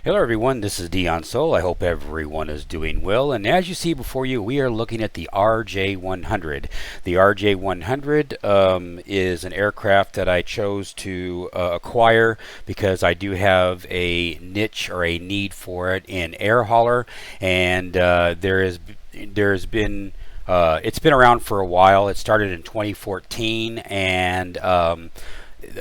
Hello everyone, this is Dion Sol. I hope everyone is doing well. And as you see before you, we are looking at the RJ100. The RJ100 is an aircraft that I chose to acquire because I do have a niche or a need for it in air hauler. And there's been it's been around for a while. It started in 2014, and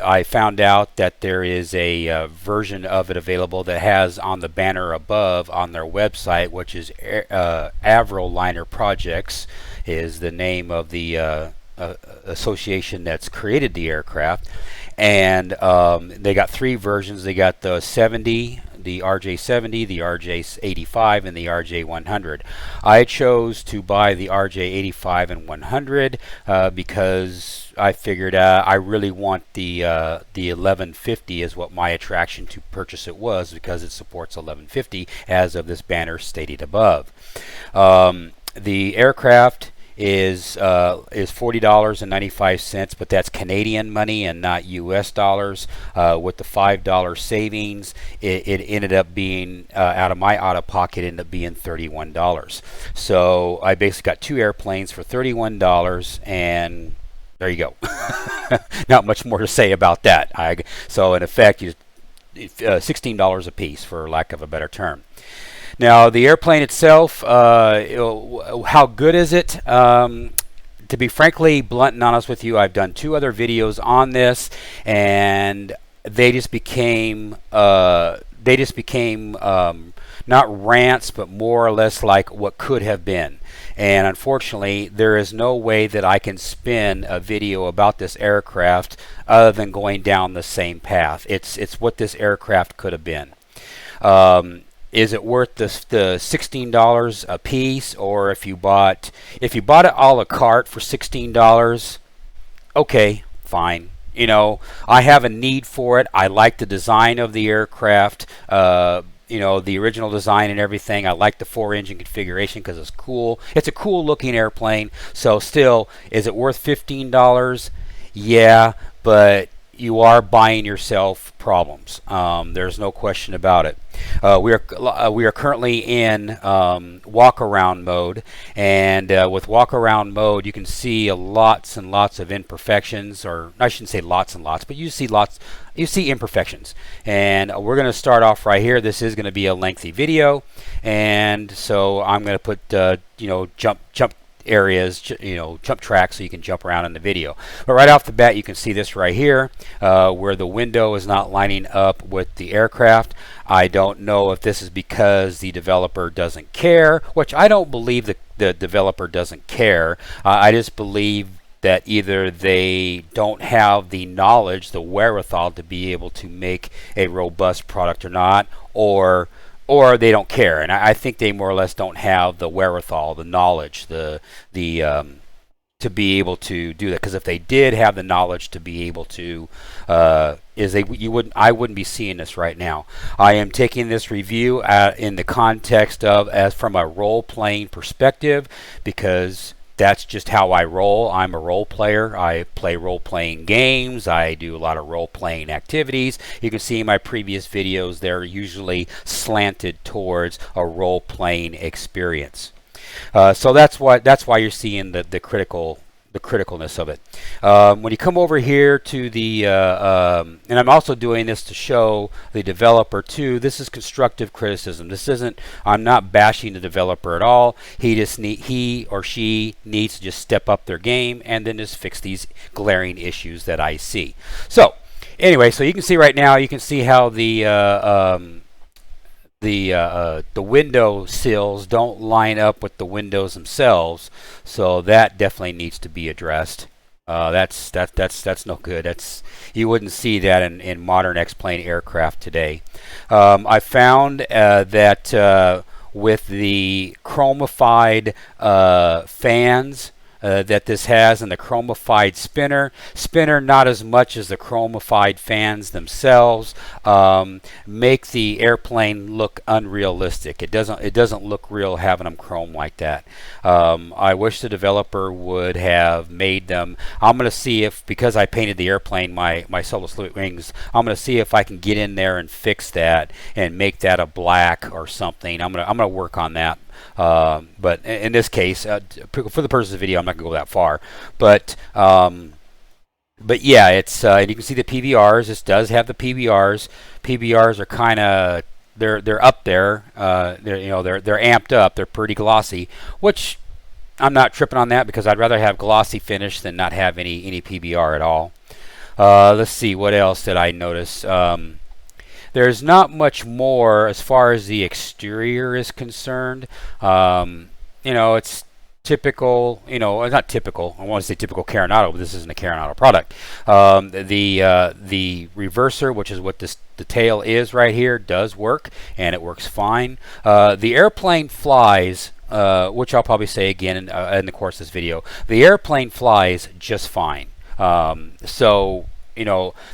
I found out that there is a version of it available that has on the banner above on their website, which is Avroliner Projects is the name of the association that's created the aircraft. And they got three versions. They got the 70, the RJ70, the RJ85, and the RJ100. I chose to buy the RJ85 and 100 because I figured I really want the 1150 is what my attraction to purchase it was, because it supports 1150 as of this banner stated above. The aircraft is $40.95, but that's Canadian money and not US dollars. With the $5 savings, it ended up being out of my out-of-pocket ended up being $31. So I basically got two airplanes for $31, and there you go. Not much more to say about that. So in effect, $16 a piece, for lack of a better term. Now, the airplane itself, how good is it? To be frankly blunt and honest with you, I've done two other videos on this, and they just became not rants, but more or less like what could have been. And unfortunately, there is no way that I can spin a video about this aircraft other than going down the same path. It's what this aircraft could have been. Is it worth the $16 a piece? Or if you bought it a la carte for $16, okay, fine. You know, I have a need for it. I like the design of the aircraft. You know, the original design and everything. I like the 4-engine configuration because it's cool. It's a cool looking airplane. So still, is it worth $15? Yeah, but you are buying yourself problems. There's no question about it. We are currently in walk around mode, and with walk around mode, you can see lots and lots of imperfections, or I shouldn't say lots and lots, but you see imperfections. And we're going to start off right here. This is going to be a lengthy video, and so I'm going to put jump areas, jump tracks, so you can jump around in the video. But right off the bat, you can see this right here, where the window is not lining up with the aircraft. I don't know if this is because the developer doesn't care, which I don't believe the developer doesn't care. I just believe that either they don't have the knowledge, the wherewithal to be able to make a robust product or not, or they don't care. And I think they more or less don't have the wherewithal, the knowledge, to be able to do that. Because if they did have the knowledge to be able to, I wouldn't be seeing this right now. I am taking this review in the context of as from a role-playing perspective, because that's just how I roll. I'm a role player. I play role-playing games. I do a lot of role-playing activities. You can see in my previous videos, they're usually slanted towards a role-playing experience. So that's why you're seeing the criticalness of it. When you come over here to the and I'm also doing this to show the developer too, this is constructive criticism. I'm not bashing the developer at all. He or she needs to just step up their game and then just fix these glaring issues that I see. So anyway, so you can see right now, you can see how the window sills don't line up with the windows themselves, so that definitely needs to be addressed. That's no good. You wouldn't see that in modern X-plane aircraft today. I found that with the chromified fans, that this has, and the chromified spinner not as much as the chromified fans themselves, make the airplane look unrealistic. It doesn't look real having them chrome like that. I wish the developer would have made them. I'm going to see if, because I painted the airplane, my solo salute wings, I'm going to see if I can get in there and fix that and make that a black or something. I'm gonna work on that. But in this case, for the purpose of the video, I'm not gonna go that far. But yeah, it's and you can see the PBRs. This does have the PBRs. PBRs are kind of they're up there. They're amped up. They're pretty glossy, which I'm not tripping on that because I'd rather have glossy finish than not have any PBR at all. Let's see, what else did I notice? There's not much more as far as the exterior is concerned. It's typical, not typical. I want to say typical Carenado, but this isn't a Carenado product. The reverser, which is what the tail is right here, does work, and it works fine. The airplane flies, which I'll probably say again in the course of this video. The airplane flies just fine. The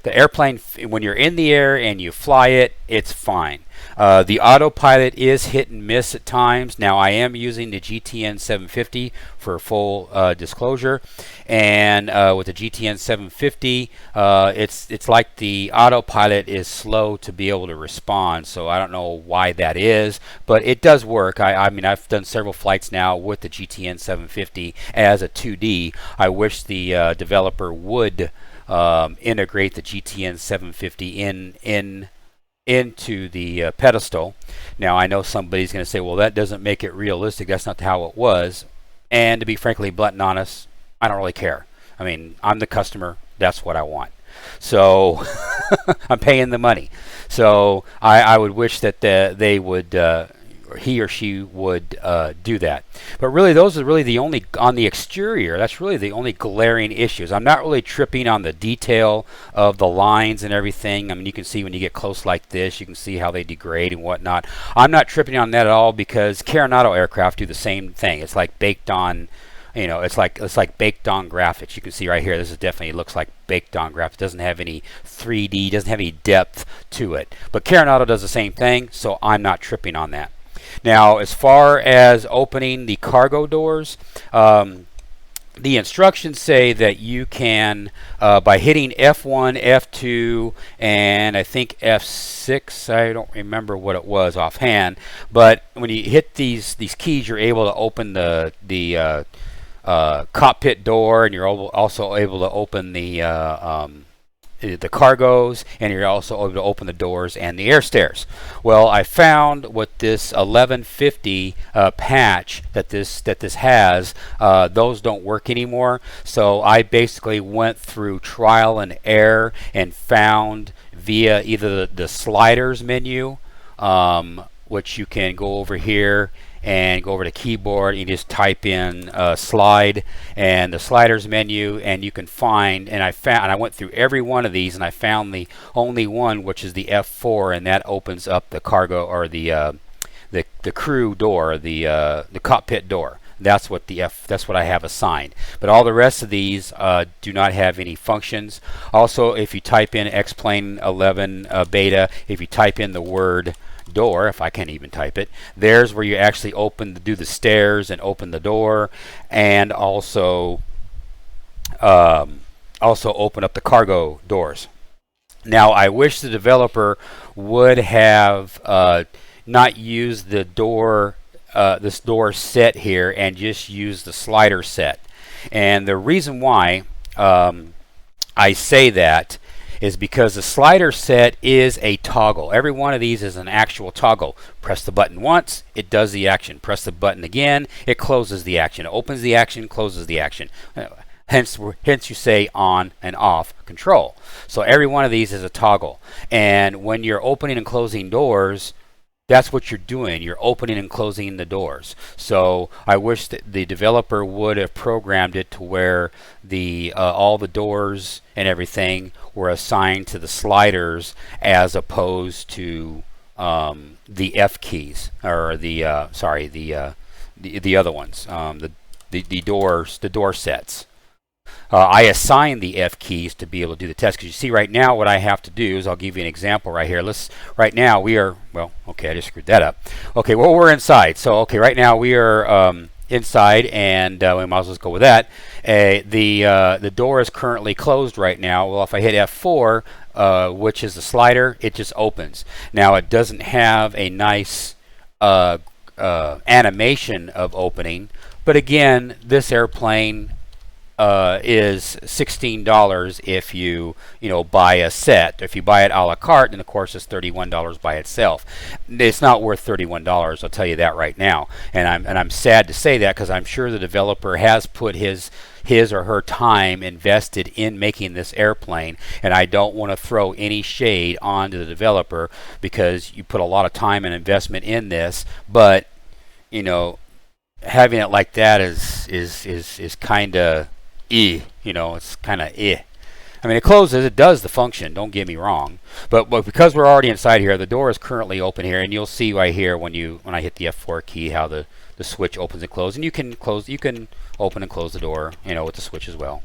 airplane, when you're in the air and you fly it, it's fine. The autopilot is hit and miss at times. Now, I am using the GTN 750 for full disclosure, and with the GTN 750, it's like the autopilot is slow to be able to respond. So I don't know why that is, but it does work. I mean, I've done several flights now with the GTN 750 as a 2D. I wish the developer would integrate the GTN 750 into the pedestal. Now, I know somebody's going to say, well, that doesn't make it realistic. That's not how it was. And to be frankly blunt and honest, I don't really care. I mean, I'm the customer. That's what I want. So I'm paying the money. So I would wish that they would, or he or she would do that. But really, those are really the only, on the exterior, that's really the only glaring issues. I'm not really tripping on the detail of the lines and everything. I mean, you can see when you get close like this, you can see how they degrade and whatnot. I'm not tripping on that at all because Carenado aircraft do the same thing. It's like baked on, it's like baked on graphics. You can see right here, this is definitely looks like baked on graphics. It doesn't have any 3D, doesn't have any depth to it. But Carenado does the same thing, so I'm not tripping on that. Now, as far as opening the cargo doors, the instructions say that you can, by hitting F1, F2, and I think F6, I don't remember what it was offhand, but when you hit these keys, you're able to open the cockpit door, and you're also able to open the cargos, and you're also able to open the doors and the air stairs. Well, I found with this 1150 patch that this has, those don't work anymore. So I basically went through trial and error and found via either the sliders menu, which you can go over here and go over to keyboard, and you just type in slide and the sliders menu, and you can find, and I went through every one of these, and I found the only one, which is the F4, and that opens up the cargo, or the crew door, the cockpit door. That's what that's what I have assigned. But all the rest of these do not have any functions. Also, if you type in X-Plane 11 beta, if you type in the word door, if I can't even type it, there's where you actually do the stairs and open the door, and also open up the cargo doors. Now, I wish the developer would have not used the door, this door set here, and just use the slider set. And the reason why I say that is because the slider set is a toggle. Every one of these is an actual toggle. Press the button once, it does the action. Press the button again, it closes the action. It opens the action, closes the action. Hence you say on and off control. So every one of these is a toggle. And when you're opening and closing doors, that's what you're doing. You're opening and closing the doors. So I wish that the developer would have programmed it to where all the doors and everything were assigned to the sliders as opposed to the F keys, or the other ones, the door sets. I assign the F keys to be able to do the test, because you see right now what I have to do is, I'll give you an example right here. Right now we are, well, okay, I just screwed that up. Okay, well, we're inside. So, okay, right now we are inside, and we might as well go with that. The door is currently closed right now. Well, if I hit F4, which is the slider, it just opens. Now, it doesn't have a nice animation of opening, but again, this airplane is $16 if you buy a set. If you buy it a la carte, then of course it's $31 by itself. It's not worth $31. I'll tell you that right now. And I'm sad to say that, because I'm sure the developer has put his or her time invested in making this airplane, and I don't want to throw any shade onto the developer, because you put a lot of time and investment in this, but having it like that is kind of it's kind of I mean, it closes, it does the function, don't get me wrong, but because we're already inside here, the door is currently open here, and you'll see right here when I hit the F4 key how the switch opens and closes, and you can open and close the door with the switch as well.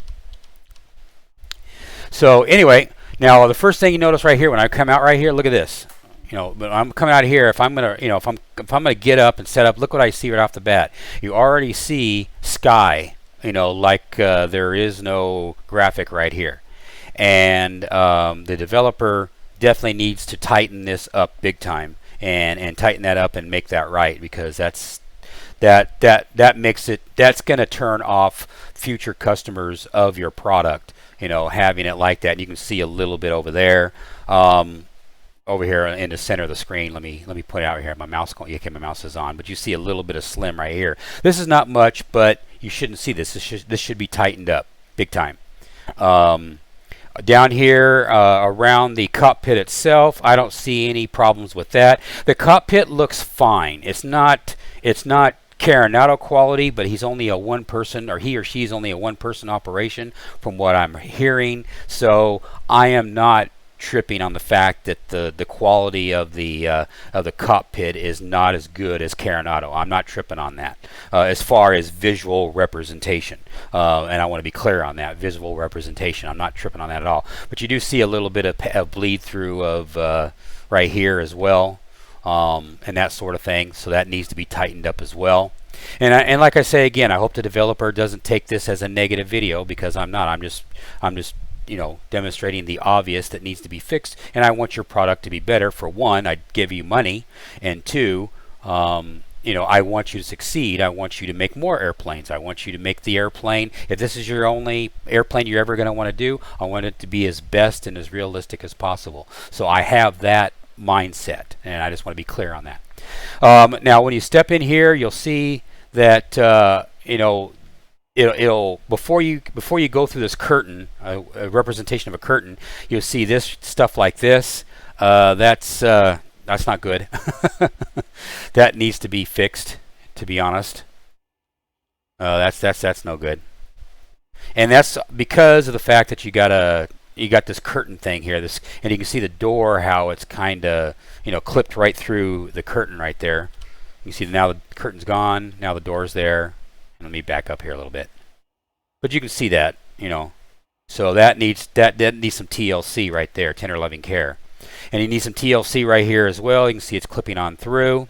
So anyway, now the first thing you notice right here when I come out right here, look at this. But I'm coming out of here. If I'm gonna, if I'm gonna get up and set up, look what I see right off the bat. You already see sky. Like there is no graphic right here, and the developer definitely needs to tighten this up big time, and tighten that up and make that right, because that makes it, that's going to turn off future customers of your product. Having it like that. And you can see a little bit over there. Over here in the center of the screen, let me point it out here. My mouse is on, but you see a little bit of slim right here. This is not much, but you shouldn't see this. This should be tightened up big time. Down here around the cockpit itself, I don't see any problems with that. The cockpit looks fine. It's not Carinado quality, but he's only a one-person, or he or she's only a one-person operation from what I'm hearing. So I am not tripping on the fact that the quality of the cockpit is not as good as Carinado. I'm not tripping on that as far as visual representation, and I want to be clear on that. Visual representation, I'm not tripping on that at all. But you do see a little bit of bleed through of right here as well, and that sort of thing. So that needs to be tightened up as well. And like I say again, I hope the developer doesn't take this as a negative video, because I'm not. I'm just demonstrating the obvious that needs to be fixed, and I want your product to be better. For one, I give you money, and two, I want you to succeed. I want you to make more airplanes. I want you to make the airplane. If this is your only airplane you're ever going to want to do, I want it to be as best and as realistic as possible. So I have that mindset, and I just want to be clear on that. Now, when you step in here, you'll see that it'll before you go through this curtain, a representation of a curtain, you'll see this stuff like this. That's not good. That needs to be fixed, to be honest. That's no good. And that's because of the fact that you got this curtain thing here. And you can see the door, how it's kind of clipped right through the curtain right there. You see now the curtain's gone. Now the door's there. Let me back up here a little bit. But you can see that, So that needs some TLC right there, tender loving care. And you need some TLC right here as well. You can see it's clipping on through.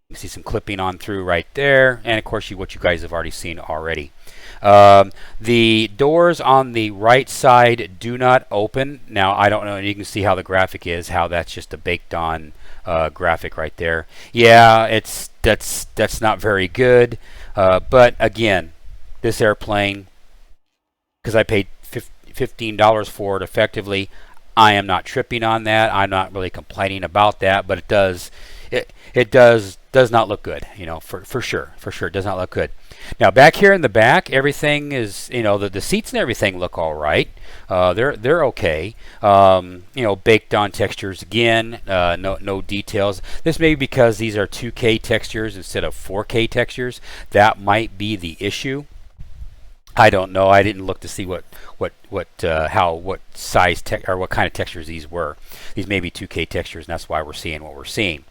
You can see some clipping on through right there. And of course, what you guys have already seen already. The doors on the right side do not open. Now, I don't know. You can see how the graphic is, how that's just a baked on graphic right there. Yeah, that's not very good. But again, this airplane, because I paid $15 for it effectively, I am not tripping on that. I'm not really complaining about that, but it does not look good, for sure. It does not look good. Now back here in the back, everything is, the seats and everything look all right. They're okay. Baked on textures again. No details. This may be because these are 2K textures instead of 4K textures. That might be the issue. I don't know. I didn't look to see what size or what kind of textures these were. These may be 2K textures, and that's why we're seeing what we're seeing.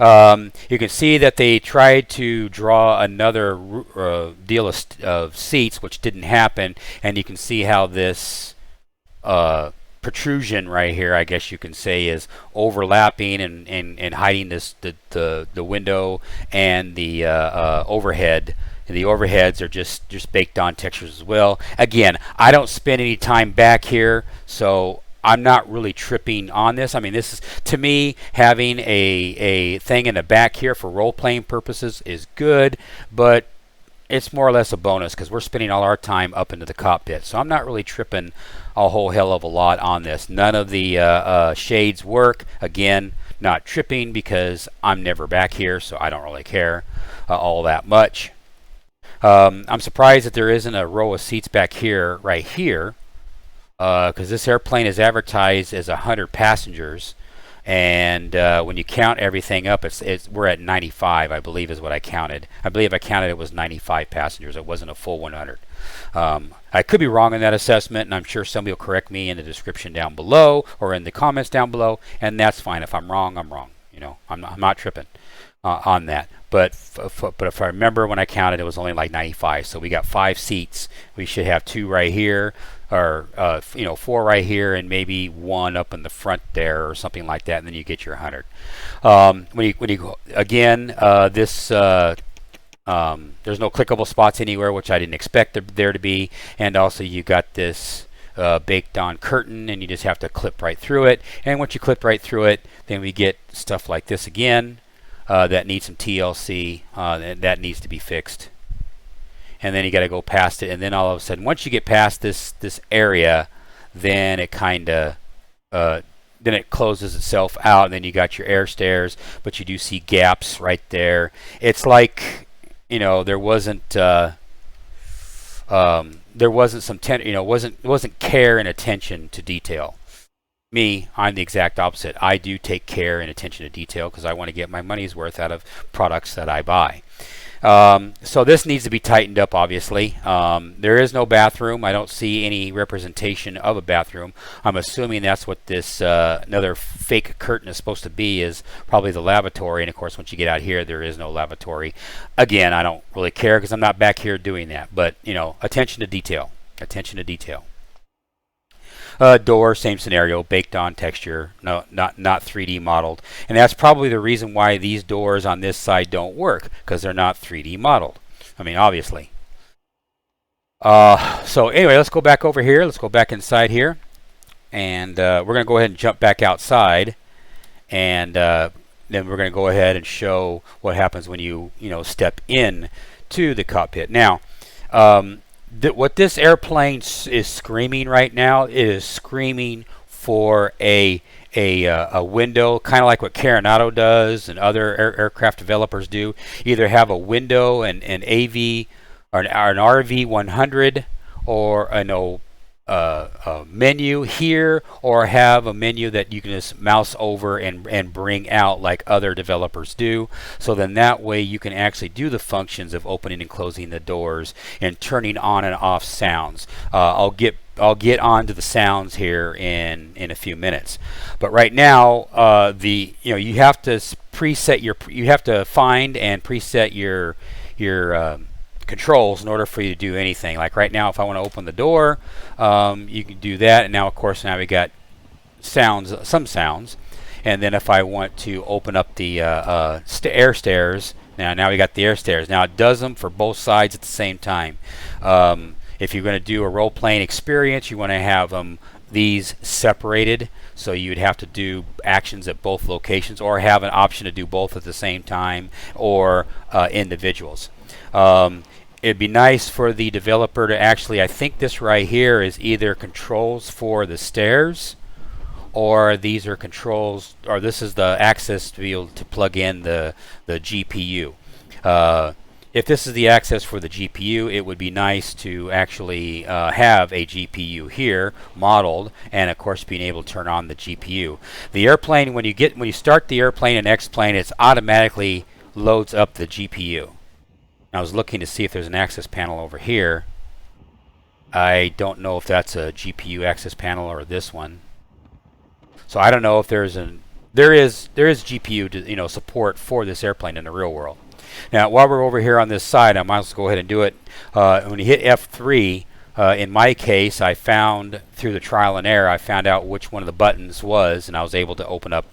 You can see that they tried to draw another deal of seats, which didn't happen, and you can see how this protrusion right here, I guess you can say, is overlapping and hiding the window and the overhead. And the overheads are just baked on textures as well. Again, I don't spend any time back here, so I'm not really tripping on this. I mean, this is, to me, having a thing in the back here for role-playing purposes is good, but it's more or less a bonus because we're spending all our time up into the cockpit. So I'm not really tripping a whole hell of a lot on this. None of the shades work. Again, not tripping because I'm never back here, so I don't really care all that much. I'm surprised that there isn't a row of seats back here, right here, because this airplane is advertised as 100 passengers, and when you count everything up, we're at 95, I believe, is what I counted. I believe I counted it was 95 passengers. It wasn't a full 100. I could be wrong in that assessment, and I'm sure somebody will correct me in the description down below or in the comments down below, and that's fine. If I'm wrong, I'm wrong. You know, I'm not tripping on that. But if I remember when I counted, it was only like 95. So we got 5 seats. We should have 2 right here, or 4 right here, and maybe 1 up in the front there, or something like that. And then you get your 100. When you go again, there's no clickable spots anywhere, which I didn't expect there to be. And also you got this baked on curtain, and you just have to clip right through it. And once you clip right through it, then we get stuff like this again. That needs some TLC, and that needs to be fixed. And then you got to go past it, and then all of a sudden, once you get past this area, then it kind of then it closes itself out, and then you got your air stairs, but you do see gaps right there. It's like, there wasn't wasn't care and attention to detail. Me, I'm the exact opposite. I do take care and attention to detail because I want to get my money's worth out of products that I buy. So this needs to be tightened up, obviously. There is no bathroom. I don't see any representation of a bathroom. I'm assuming that's what this another fake curtain is supposed to be, is probably the lavatory. And of course, once you get out here, there is no lavatory. Again, I don't really care because I'm not back here doing that. But, attention to detail. Attention to detail. Door, same scenario, baked on texture, no, not 3D modeled. And that's probably the reason why these doors on this side don't work, because they're not 3D modeled. I mean, obviously. So anyway, let's go back over here. Let's go back inside here. And we're going to go ahead and jump back outside. And then we're going to go ahead and show what happens when you, step in to the cockpit. Now, what this airplane is screaming right now, it is screaming for a window, kind of like what Carenado does and other aircraft developers do. Either have a window, an AV or an RV100, or a menu here, or have a menu that you can just mouse over and bring out like other developers do. So then that way you can actually do the functions of opening and closing the doors and turning on and off sounds. I'll get onto the sounds here in a few minutes. But right now, you have to preset you have to find and preset your controls in order for you to do anything. Like right now, if I want to open the door, you can do that. And now, of course, we got some sounds. And then if I want to open up the air stairs, now we got the air stairs. Now it does them for both sides at the same time. If you're going to do a role-playing experience, you want to have these separated, so you'd have to do actions at both locations, or have an option to do both at the same time, or individuals. It'd be nice for the developer to actually, I think this right here is either controls for the stairs, or these are controls, or this is the access to be able to plug in the GPU. If this is the access for the GPU, it would be nice to actually have a GPU here modeled, and of course being able to turn on the GPU. The airplane, when you start the airplane in X-Plane, it automatically loads up the GPU. I was looking to see if there's an access panel over here. I don't know if that's a GPU access panel or this one. So I don't know if there's there is GPU support for this airplane in the real world. Now, while we're over here on this side, I might as well go ahead and do it. When you hit F3, in my case, I found through the trial and error, I found out which one of the buttons was, and I was able to open up.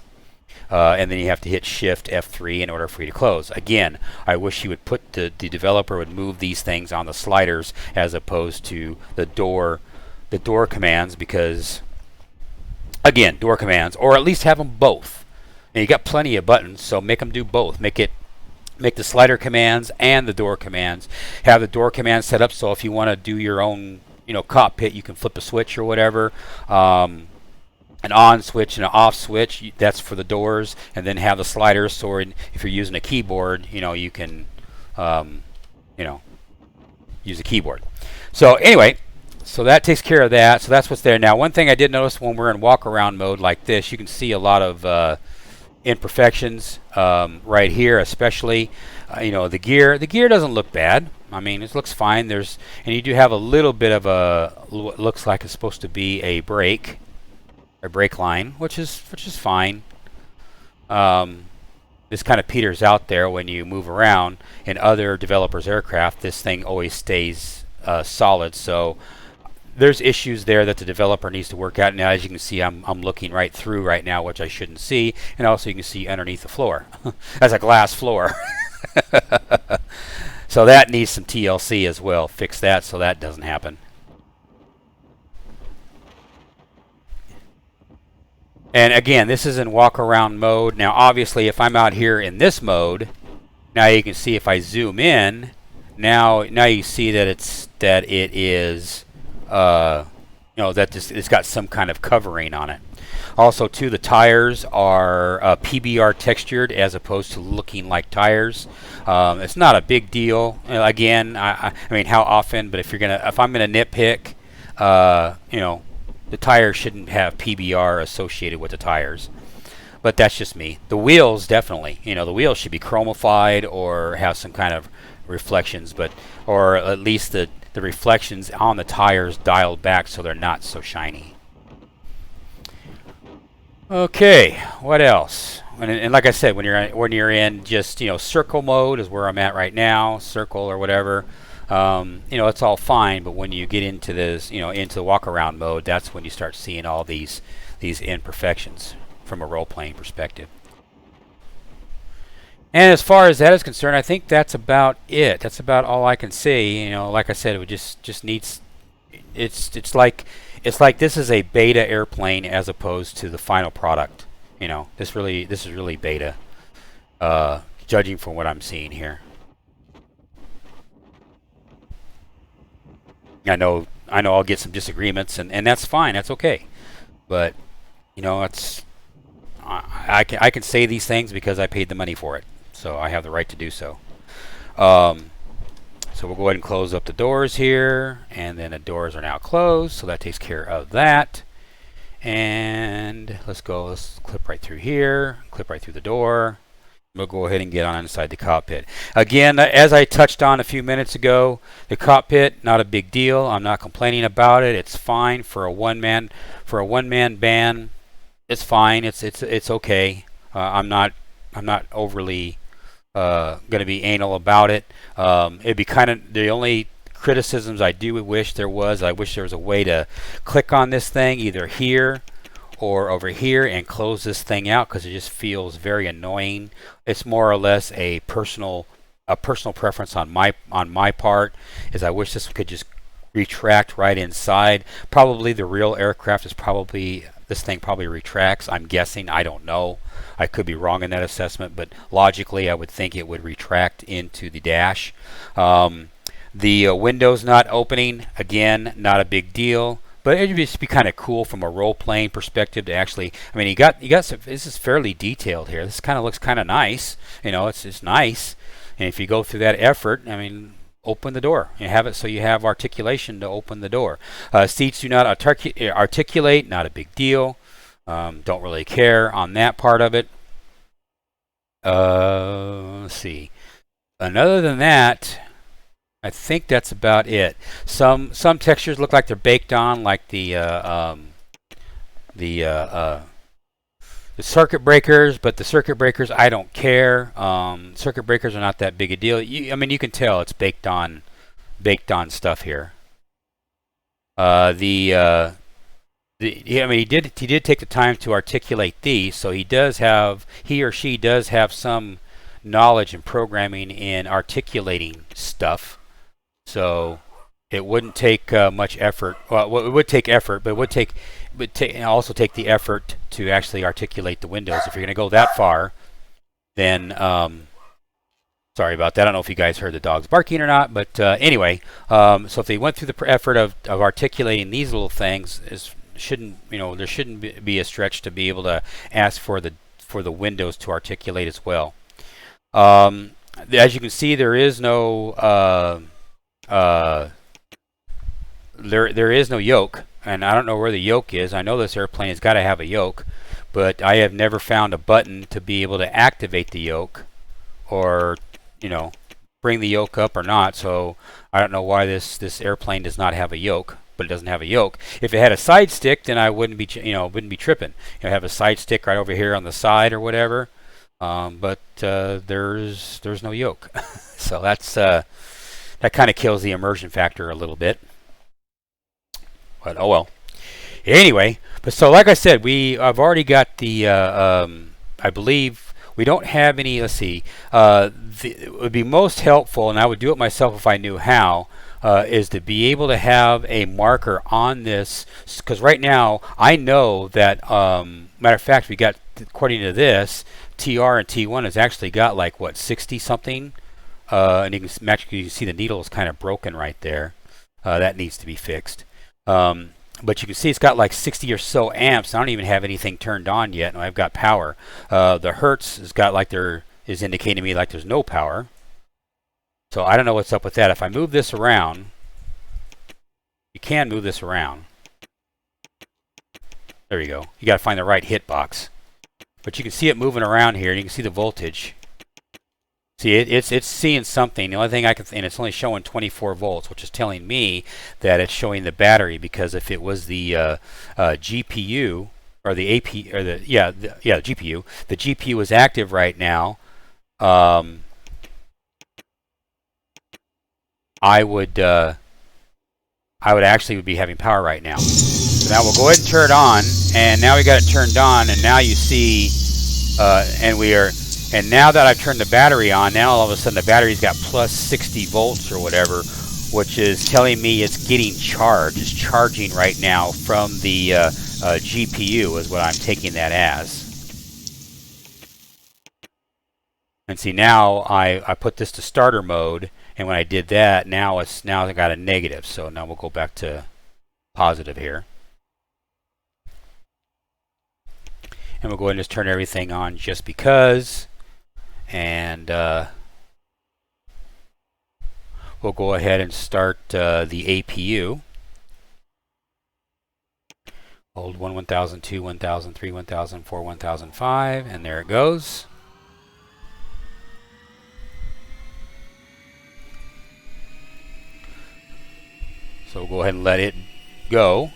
And then you have to hit Shift F3 in order for you to close. Again, I wish you would put the developer would move these things on the sliders as opposed to the door commands, because again, door commands, or at least have them both. And you got plenty of buttons, so make them do both. Make the slider commands and the door commands. Have the door commands set up so if you want to do your own, cockpit, you can flip a switch or whatever. An on switch and an off switch, that's for the doors, and then have the sliders so if you're using a keyboard, you can use a keyboard. So anyway, so that takes care of that. So that's what's there. Now, one thing I did notice when we're in walk around mode like this, you can see a lot of imperfections right here, especially the gear doesn't look bad. I mean, it looks fine. And you do have a little bit of what looks like it's supposed to be a brake line, which is fine. This kind of peters out there when you move around. In other developers' aircraft, this thing always stays solid. So there's issues there that the developer needs to work out. Now, as you can see, I'm looking right through right now, which I shouldn't see, and also you can see underneath the floor. That's a glass floor. So that needs some TLC as well. Fix that so that doesn't happen. And again, this is in walk around mode. Now, obviously, if I'm out here in this mode, now you can see if I zoom in, now you see that it is it's got some kind of covering on it. Also, too, the tires are PBR textured as opposed to looking like tires. It's not a big deal. Again, I mean, how often? But if I'm gonna nitpick, the tires shouldn't have PBR associated with the tires. But that's just me. The wheels, definitely. The wheels should be chromified or have some kind of reflections, or at least the reflections on the tires dialed back so they're not so shiny. Okay, what else? And like I said, when you're in just circle mode is where I'm at right now, circle or whatever. It's all fine, but when you get into this, into the walk around mode, that's when you start seeing all these imperfections from a role-playing perspective. And as far as that is concerned, I think that's about it. That's about all I can say. Like I said, it just needs. It's like this is a beta airplane as opposed to the final product. This is really beta, judging from what I'm seeing here. I know I'll get some disagreements, and that's fine. That's okay. But I can say these things because I paid the money for it, so I have the right to do so. So we'll go ahead and close up the doors here, and then the doors are now closed, so that takes care of that. And let's clip right through here, clip right through the door. We'll go ahead and get on inside the cockpit. Again, as I touched on a few minutes ago, the cockpit, not a big deal. I'm not complaining about it. It's fine for a one-man band. It's fine. It's okay. I'm not overly going to be anal about it. It'd be kind of the only criticisms I wish there was a way to click on this thing either here or over here and close this thing out, because it just feels very annoying. It's more or less a personal preference on my part. Is I wish this could just retract right inside. Probably the real aircraft this thing probably retracts. I'm guessing. I don't know. I could be wrong in that assessment, but logically I would think it would retract into the dash. The window's not opening. Again, not a big deal. But it'd just be kind of cool from a role-playing perspective to actually. I mean, you got some. This is fairly detailed here. This kind of looks kind of nice. It's nice. And if you go through that effort, I mean, open the door. You have it so you have articulation to open the door. Seats do not articulate. Not a big deal. Don't really care on that part of it. Let's see. And other than that, I think that's about it. Some textures look like they're baked on, like the the circuit breakers, but the circuit breakers I don't care. Circuit breakers are not that big a deal. I mean, you can tell it's baked on stuff here. I mean, he did take the time to articulate these, so he or she does have some knowledge and programming in articulating stuff. So it wouldn't take much effort. Well, it would take effort, but it would also take the effort to actually articulate the windows. If you're going to go that far, then sorry about that. I don't know if you guys heard the dogs barking or not, but anyway, so if they went through the effort of articulating these little things, there shouldn't be a stretch to be able to ask for the windows to articulate as well. As you can see, there is no there is no yoke, and I don't know where the yoke is. I know this airplane has got to have a yoke, but I have never found a button to be able to activate the yoke or bring the yoke up or not. So I don't know why this airplane does not have a yoke, but it doesn't have a yoke. If it had a side stick, then I wouldn't be tripping. Have a side stick right over here on the side or whatever. But there's no yoke, so that kind of kills the immersion factor a little bit. But oh well. Anyway, but so like I said, I've already got the I believe we don't have any. Let's see. It would be most helpful, and I would do it myself if I knew how. Is to be able to have a marker on this, because right now I know that. Matter of fact, we got, according to this, TR and T1 has actually got like what 60 something, and you can see the needle is kind of broken right there. That needs to be fixed. But you can see it's got like 60 or so amps. I don't even have anything turned on yet, and I've got power. The hertz has got like is indicating to me like there's no power. So I don't know what's up with that. If I move this around, you can move this around. There you go. You got to find the right hit box. But you can see it moving around here, and you can see the voltage. See, it's seeing something. The only thing and it's only showing 24 volts, which is telling me that it's showing the battery, because if it was the GPU or the AP or the GPU, the GPU is active right now. I would actually be having power right now. So now we'll go ahead and turn it on, and now we got it turned on, and now you see, and now that I've turned the battery on, now all of a sudden the battery's got plus 60 volts or whatever, which is telling me it's getting charged. It's charging right now from the GPU is what I'm taking that as. And see, now I put this to starter mode, and when I did that, now I got a negative. So now we'll go back to positive here. And we'll go ahead and just turn everything on just because. And we'll go ahead and start the APU. Hold 1000, 2, 1000, 3, 1000, 4, 1005, and there it goes. So we'll go ahead and let it go.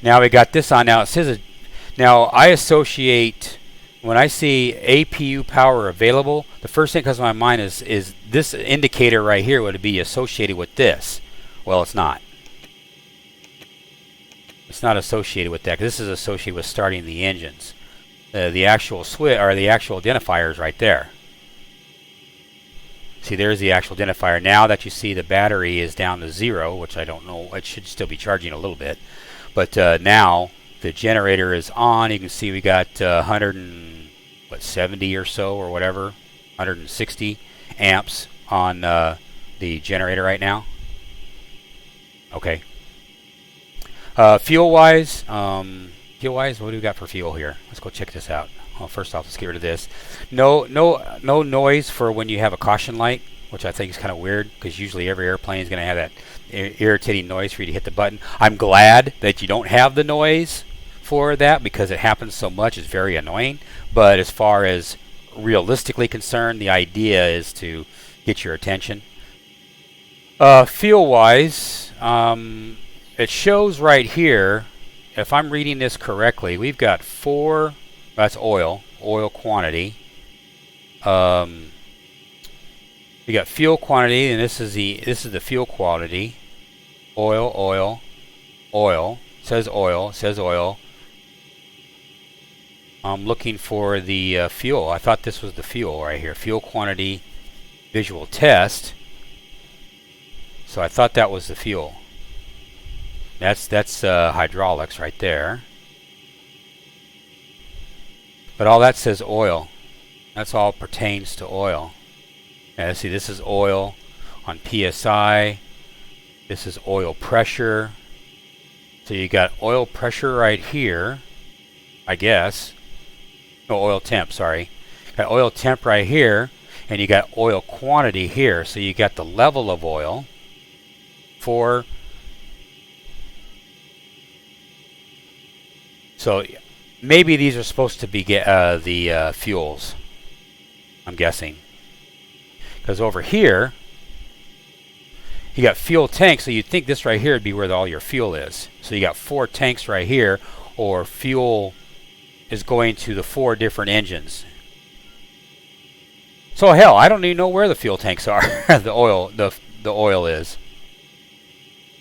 Now we got this on. Now it says, now I associate, when I see APU power available, the first thing that comes to my mind is this indicator right here would be associated with this. Well, it's not. It's not associated with that, because this is associated with starting the engines. The actual switch, or the actual identifier, is right there. See, there's the actual identifier. Now that you see the battery is down to 0, which I don't know, it should still be charging a little bit. But now the generator is on. You can see we got 170 or so, or whatever, 160 amps on the generator right now. Okay. Fuel-wise, what do we got for fuel here? Let's go check this out. Well, first off, let's get rid of this. No noise for when you have a caution light, which I think is kind of weird, because usually every airplane is going to have that irritating noise for you to hit the button. I'm glad that you don't have the noise for that, because it happens so much. It's very annoying. But as far as realistically concerned, the idea is to get your attention. Fuel-wise, it shows right here if I'm reading this correctly, we've got 4. That's oil quantity. We got fuel quantity, and this is the fuel quantity. Oil. Says oil. I'm looking for the fuel. I thought this was the fuel right here. Fuel quantity, visual test. So I thought that was the fuel. That's hydraulics right there. But all that says oil. That's all pertains to oil. Yeah, see, this is oil on PSI. This is oil pressure. So you got oil pressure right here, I guess. No, oil temp, sorry. Got oil temp right here, and you got oil quantity here. So you got the level of oil for. So maybe these are supposed to be the fuels, I'm guessing. Because over here, you got fuel tanks, so you'd think this right here would be where all your fuel is. So you got 4 tanks right here, or fuel is going to the 4 different engines. So hell, I don't even know where the fuel tanks are. the oil is.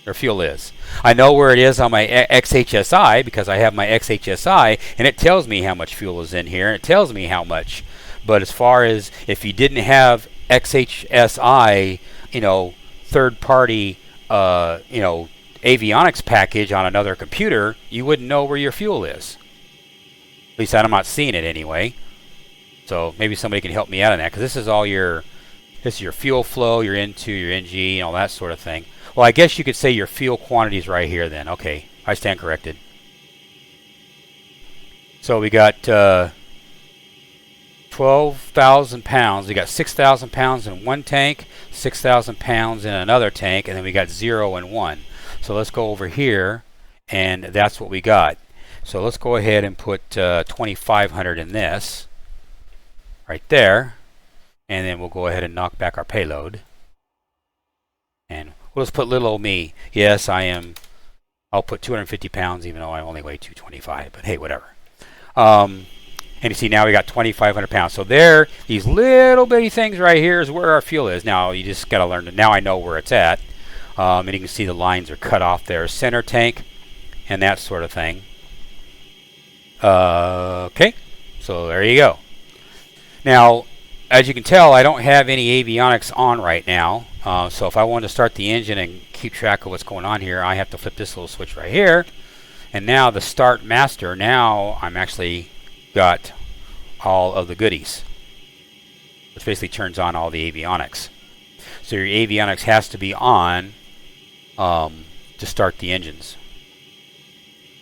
Or fuel is. I know where it is on my XHSI because I have my XHSI, and it tells me how much fuel is in here, and it tells me how much. But as far as if you didn't have XHSI, third party, avionics package on another computer, you wouldn't know where your fuel is. At least I'm not seeing it anyway. So maybe somebody can help me out on that, because this is your fuel flow, your N2, your NG, and all that sort of thing. Well, I guess you could say your fuel quantities right here then. Okay, I stand corrected. So we got 12,000 pounds. We got 6,000 pounds in one tank, 6,000 pounds in another tank, and then we got 0 and 1. So let's go over here, and that's what we got. So let's go ahead and put 2,500 in this right there, and then we'll go ahead and knock back our payload. And we'll just put little old me. Yes, I am. I'll put 250 pounds, even though I only weigh 225. But hey, whatever. And you see now we got 2,500 pounds. So there, these little bitty things right here is where our fuel is. Now you just got to learn. Now I know where it's at. And you can see the lines are cut off there. Center tank and that sort of thing. Okay, so there you go. Now, as you can tell, I don't have any avionics on right now. So if I want to start the engine and keep track of what's going on here, I have to flip this little switch right here. And now the start master, now I'm actually got all of the goodies, which basically turns on all the avionics. So your avionics has to be on to start the engines.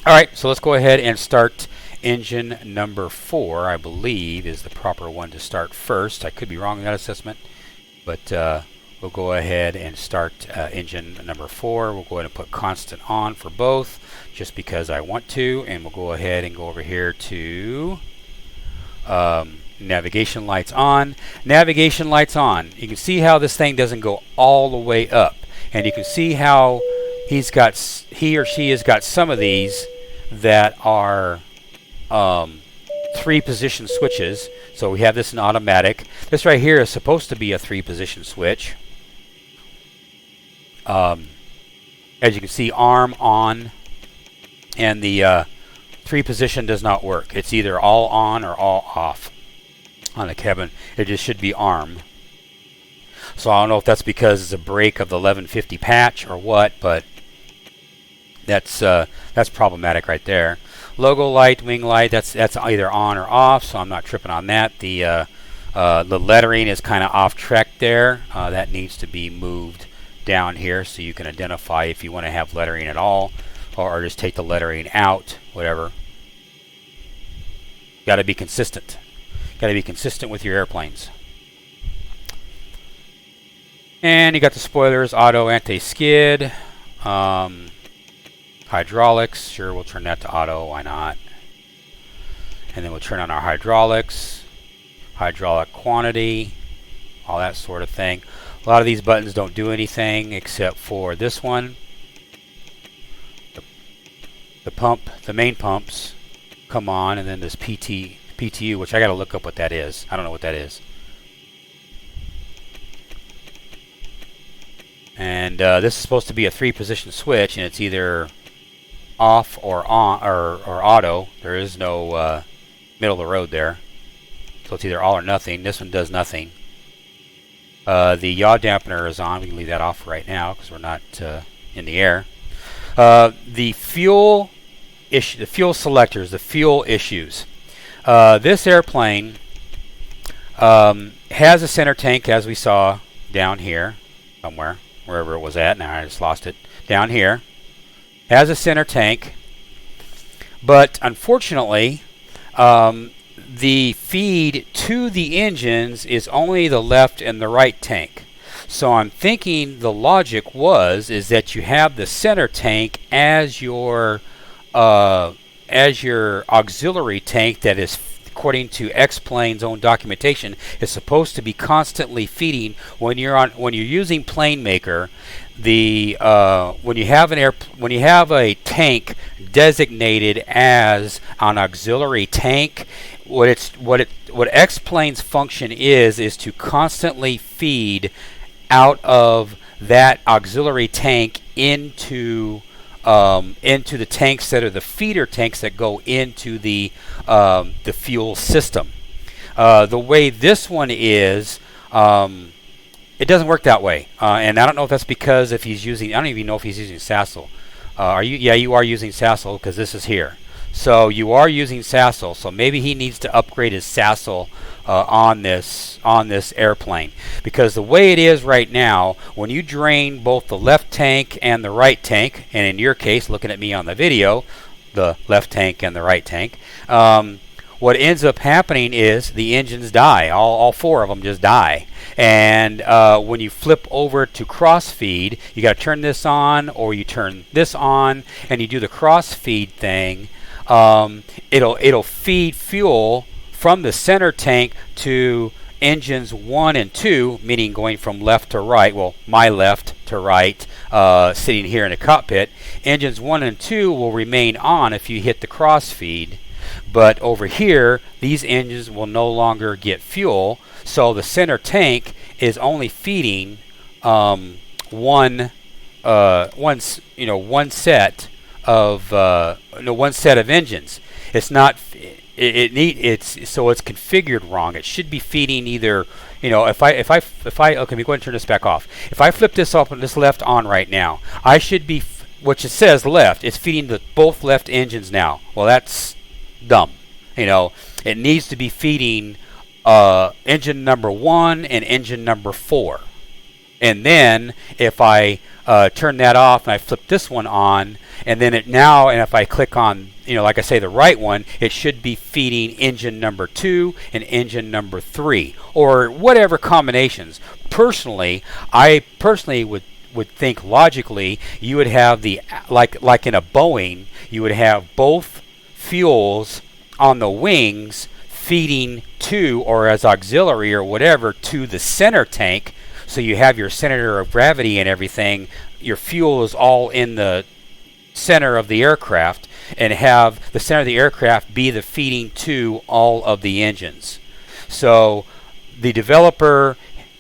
Alright, so let's go ahead and start engine number 4, I believe, is the proper one to start first. I could be wrong in that assessment, but we'll go ahead and start engine number 4. We'll go ahead and put constant on for both, just because I want to, and we'll go ahead and go over here to navigation lights on. Navigation lights on. You can see how this thing doesn't go all the way up, and you can see how he or she has got some of these that are 3-position switches. So we have this in automatic. This right here is supposed to be a 3-position switch. As you can see, arm on, and the 3-position does not work. It's either all on or all off on the cabin. It just should be arm. So I don't know if that's because it's a break of the 1150 patch or what, but that's problematic right there. Logo light, wing light, that's either on or off, so I'm not tripping on that. The lettering is kind of off track there. That needs to be moved down here so you can identify if you want to have lettering at all, or just take the lettering out, whatever. Got to be consistent. Got to be consistent with your airplanes. And you got the spoilers, auto, anti-skid. Hydraulics, sure, we'll turn that to auto, why not? And then we'll turn on our hydraulics, hydraulic quantity, all that sort of thing. A lot of these buttons don't do anything except for this one. the main pumps come on, and then this PTU, which I got to look up what that is. I don't know what that is. And this is supposed to be a 3-position switch, and it's either off or on or auto. There is no middle of the road there, so it's either all or nothing. This one does nothing. The yaw dampener is on. We can leave that off right now because we're not in the air. The fuel issue, the fuel selectors, the fuel issues. This airplane has a center tank, as we saw down here somewhere, wherever it was at. Now I just lost it. Down here has a center tank, but unfortunately the feed to the engines is only the left and the right tank. So I'm thinking the logic is that you have the center tank as your auxiliary tank that is, according to X-Plane's own documentation, is supposed to be constantly feeding when you're using PlaneMaker. When you have a tank designated as an auxiliary tank, what X-Plane's function is to constantly feed out of that auxiliary tank into the tanks that are the feeder tanks that go into the fuel system. The way this one is, it doesn't work that way, and I don't know if that's because if he's using, I don't even know if he's using Sassel. Are you? Yeah, you are using Sassel because this is here. So you are using Sassel. So maybe he needs to upgrade his Sassel on this airplane, because the way it is right now, when you drain both the left tank and the right tank, and in your case, looking at me on the video, the left tank and the right tank, what ends up happening is the engines die. All 4 of them just die. And when you flip over to crossfeed, you got to turn this on, or you turn this on, and you do the crossfeed thing. It'll feed fuel from the center tank to engines 1 and 2, meaning going from left to right. Well, my left to right, sitting here in the cockpit. Engines 1 and 2 will remain on if you hit the crossfeed. But over here, these engines will no longer get fuel, so the center tank is only feeding one set of engines. It's not. So it's configured wrong. It should be feeding either. If I okay, let me go ahead and turn this back off. If I flip this off and this left on right now, I should be, which it says left. It's feeding both left engines now. Well, that's dumb. It needs to be feeding engine number 1 and engine number 4. And then if I turn that off and I flip this one on, and then and if I click on, like I say, the right one, it should be feeding engine number 2 and engine number 3, or whatever combinations. I personally would think logically you would have the like in a Boeing, you would have both fuels on the wings feeding to, or as auxiliary or whatever, to the center tank. So you have your center of gravity and everything. Your fuel is all in the center of the aircraft, and have the center of the aircraft be the feeding to all of the engines. So the developer,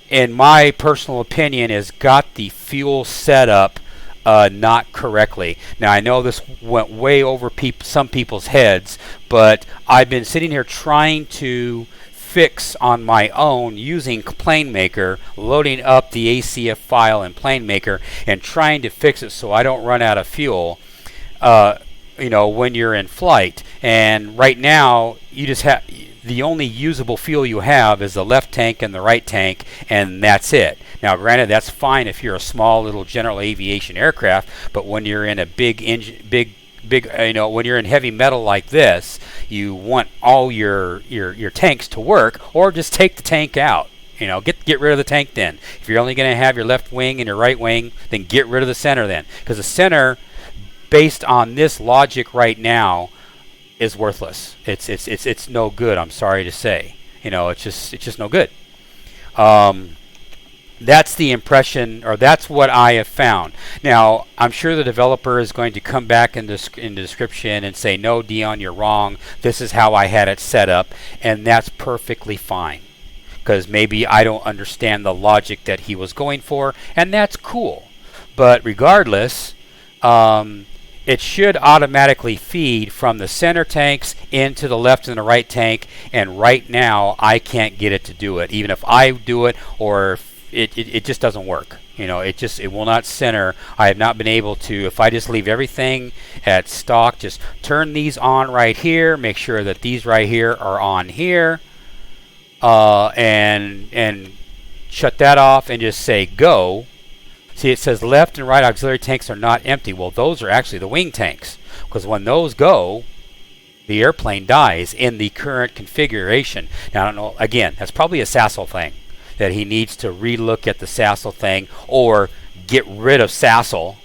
in my personal opinion, has got the fuel setup not correctly. Now I know this went way over some people's heads, but I've been sitting here trying to fix on my own using PlaneMaker, loading up the ACF file in PlaneMaker and trying to fix it so I don't run out of fuel when you're in flight. And right now you just have the only usable fuel you have is the left tank and the right tank, and that's it. Now granted, that's fine if you're a small little general aviation aircraft, but when you're in a big engine, when you're in heavy metal like this, you want all your tanks to work, or just take the tank out. Get rid of the tank then. If you're only going to have your left wing and your right wing, then get rid of the center then, because the center, based on this logic right now, is worthless. It's no good. I'm sorry to say. It's just no good. That's the impression, or that's what I have found. Now, I'm sure the developer is going to come back in the description and say, no, Dion, you're wrong. This is how I had it set up, and that's perfectly fine. Because maybe I don't understand the logic that he was going for, and that's cool. But regardless, it should automatically feed from the center tanks into the left and the right tank, and right now I can't get it to do it. Even if I do it, or it just doesn't work. You know, it will not center. I have not been able to, if I just leave everything at stock, just turn these on right here, make sure that these right here are on here, and shut that off and just say go. See, it says left and right auxiliary tanks are not empty. Well, those are actually the wing tanks, because when those go, the airplane dies in the current configuration. Now, I don't know, again, that's probably a Sassel thing, that he needs to relook at the Sassel thing, or get rid of Sassel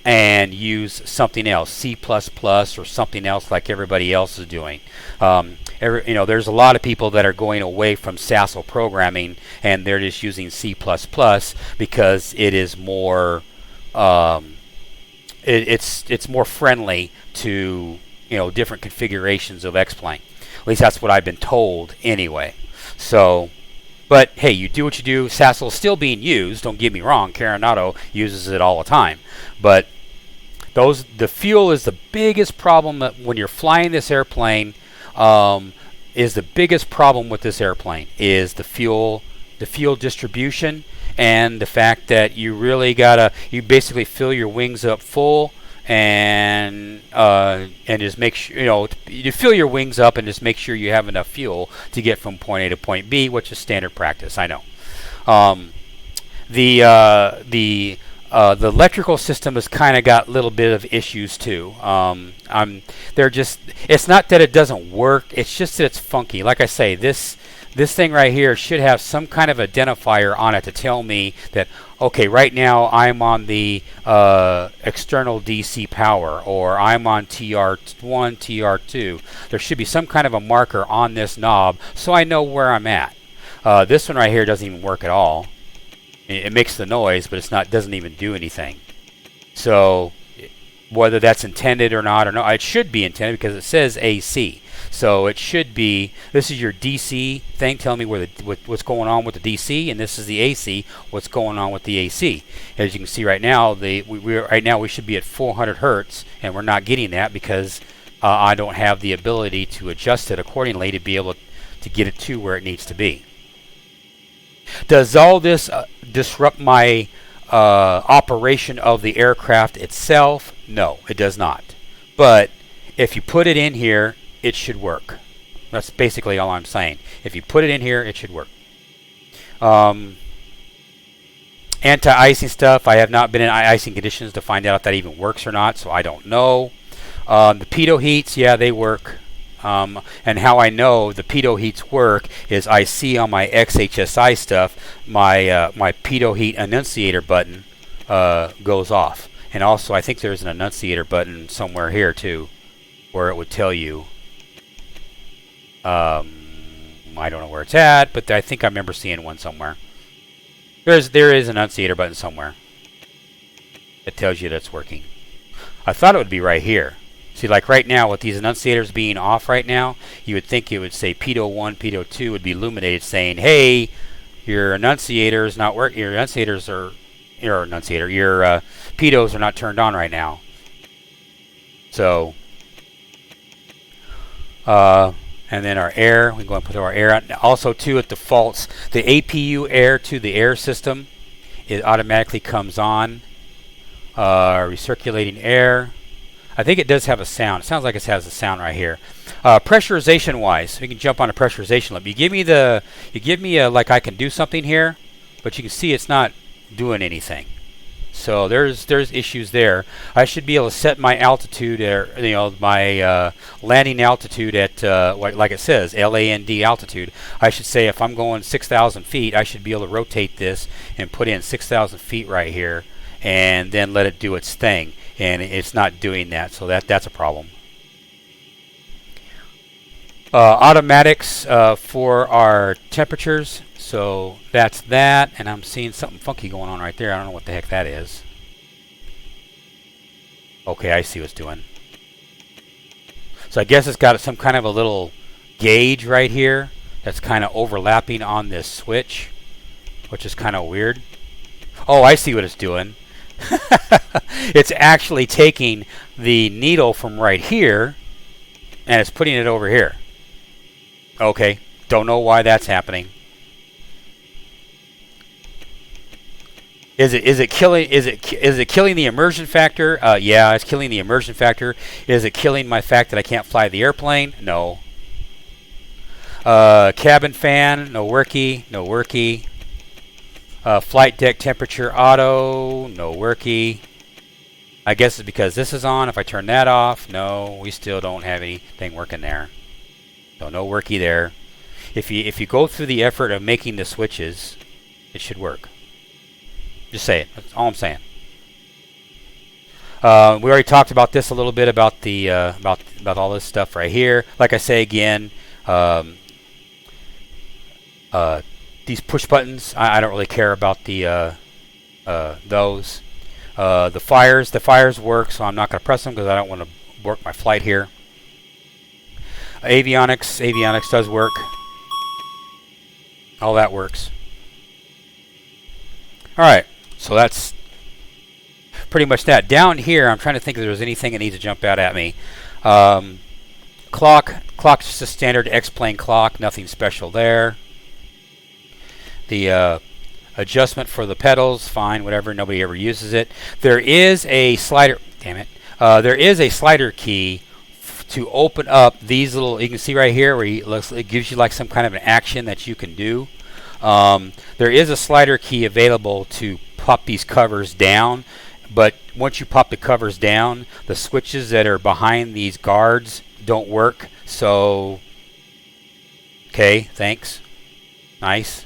and use something else, C++ or something else like everybody else is doing. There's a lot of people that are going away from Sassel programming, and they're just using C++ because it is more, it's more friendly to different configurations of X-Plane. At least that's what I've been told anyway. So. But hey, you do what you do. Sassel is still being used. Don't get me wrong. Carenado uses it all the time. But the fuel is the biggest problem when you're flying this airplane. Is the biggest problem with this airplane is the fuel distribution, and the fact that you really you basically fill your wings up full. And just make sure you fill your wings up, and just make sure you have enough fuel to get from point A to point B, which is standard practice. I know. The electrical system has kind of got a little bit of issues too. It's not that it doesn't work; it's just that it's funky. Like I say, this thing right here should have some kind of identifier on it to tell me that, okay, right now I'm on the external DC power, or I'm on TR1, TR2. There should be some kind of a marker on this knob so I know where I'm at. This one right here doesn't even work at all. It makes the noise, but doesn't even do anything. So whether that's intended or not, it should be intended because it says AC. So it should be, this is your DC thing telling me what's going on with the DC, and this is the AC, what's going on with the AC. As you can see right now, right now we should be at 400 hertz, and we're not getting that because I don't have the ability to adjust it accordingly to be able to get it to where it needs to be. Does all this disrupt my operation of the aircraft itself? No, it does not. But if you put it in here, it should work. That's basically all I'm saying. If you put it in here, it should work. Anti-icing stuff, I have not been in icing conditions to find out if that even works or not, so I don't know. The pitot heats, yeah, they work. And how I know the pitot heats work is I see on my XHSI stuff, my pitot heat annunciator button goes off. And also, I think there's an annunciator button somewhere here too, where it would tell you. I don't know where it's at, but I think I remember seeing one somewhere. There is an annunciator button somewhere that tells you that it's working. I thought it would be right here. See, like right now, with these annunciators being off right now, you would think it would say pitot 1, pitot 2 would be illuminated saying, hey, your annunciator is not working. Your pitots are not turned on right now. So, and then our air, we can go and put our air out. Also, too, it defaults the APU air to the air system. It automatically comes on. Recirculating air. I think it does have a sound. It sounds like it has a sound right here. Pressurization wise, we can jump on a pressurization limit. You give me like I can do something here, but you can see it's not doing anything. So there's issues there. I should be able to set my altitude, or my landing altitude at like it says LAND altitude. I should say if I'm going 6,000 feet, I should be able to rotate this and put in 6,000 feet right here, and then let it do its thing. And it's not doing that, so that's a problem. Automatics for our temperatures. So that's that, and I'm seeing something funky going on right there. I don't know what the heck that is. Okay, I see what it's doing. So I guess it's got some kind of a little gauge right here that's kind of overlapping on this switch, which is kind of weird. Oh, I see what it's doing. It's actually taking the needle from right here and it's putting it over here. Okay, don't know why that's happening. Is it killing the immersion factor? Yeah, it's killing the immersion factor. Is it killing my fact that I can't fly the airplane? No. Cabin fan, no worky, no worky. Flight deck temperature auto, no worky. I guess it's because this is on. If I turn that off, no, we still don't have anything working there. So no worky there. If you go through the effort of making the switches, it should work. Just say it. That's all I'm saying. We already talked about this a little bit about the about all this stuff right here. Like I say again, these push buttons, I don't really care about the those. The fires work, so I'm not going to press them because I don't want to work my flight here. Avionics does work. All that works. All right. So that's pretty much that. Down here, I'm trying to think if there's anything that needs to jump out at me. Clock's just a standard X-plane clock, nothing special there. The adjustment for the pedals, fine, whatever, nobody ever uses it. There is a slider, damn it. There is a slider key to open up these little, you can see right here where it gives you like some kind of an action that you can do. There is a slider key available to pop these covers down, but once you pop the covers down, the switches that are behind these guards don't work. So, okay, thanks. Nice.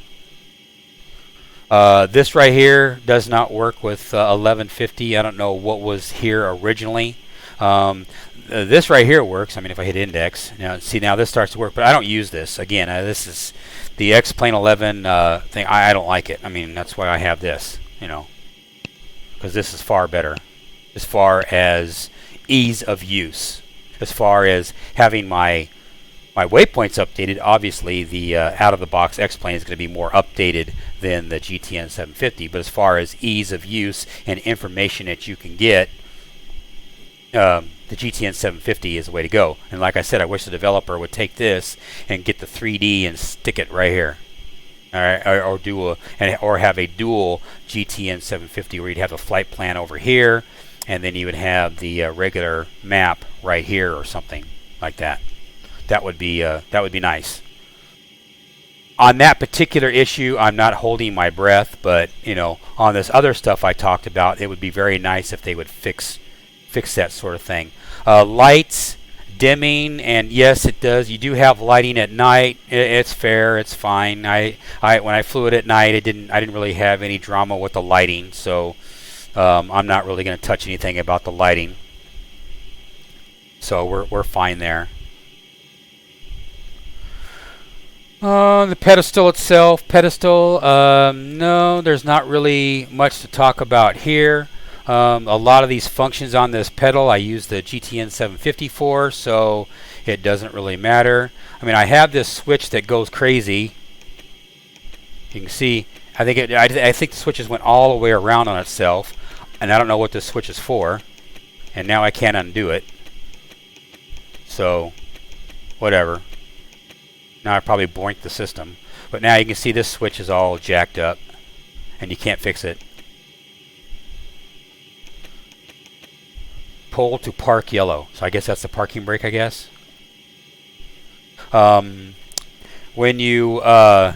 This right here does not work with 1150. I don't know what was here originally. This right here works. I mean, if I hit index, now see, now this starts to work, but I don't use this. Again, this is the X-Plane 11 thing. I don't like it. I mean, that's why I have this, you know, because this is far better as far as ease of use, as far as having my waypoints updated. Obviously, the out-of-the-box X-Plane is going to be more updated than the GTN 750, but as far as ease of use and information that you can get, the GTN 750 is the way to go. And like I said, I wish the developer would take this and get the 3D and stick it right here. All right, or have a dual GTN 750 where you'd have a flight plan over here, and then you would have the regular map right here or something like that. That would be nice. On that particular issue, I'm not holding my breath, but you know, on this other stuff I talked about, it would be very nice if they would fix that sort of thing. Lights, dimming, and yes, it does. You do have lighting at night. It's fair. It's fine. When I flew it at night, I didn't really have any drama with the lighting, so I'm not really going to touch anything about the lighting. So we're fine there. The pedestal itself, no, there's not really much to talk about here. A lot of these functions on this pedal I use the GTN 750 for, so it doesn't really matter. I mean, I have this switch that goes crazy. You can see, I think the switches went all the way around on itself, and I don't know what this switch is for, and now I can't undo it. So, whatever. Now I probably boinked the system, but now you can see this switch is all jacked up, and you can't fix it. Pull to park yellow. So I guess that's the parking brake, I guess. When you yeah,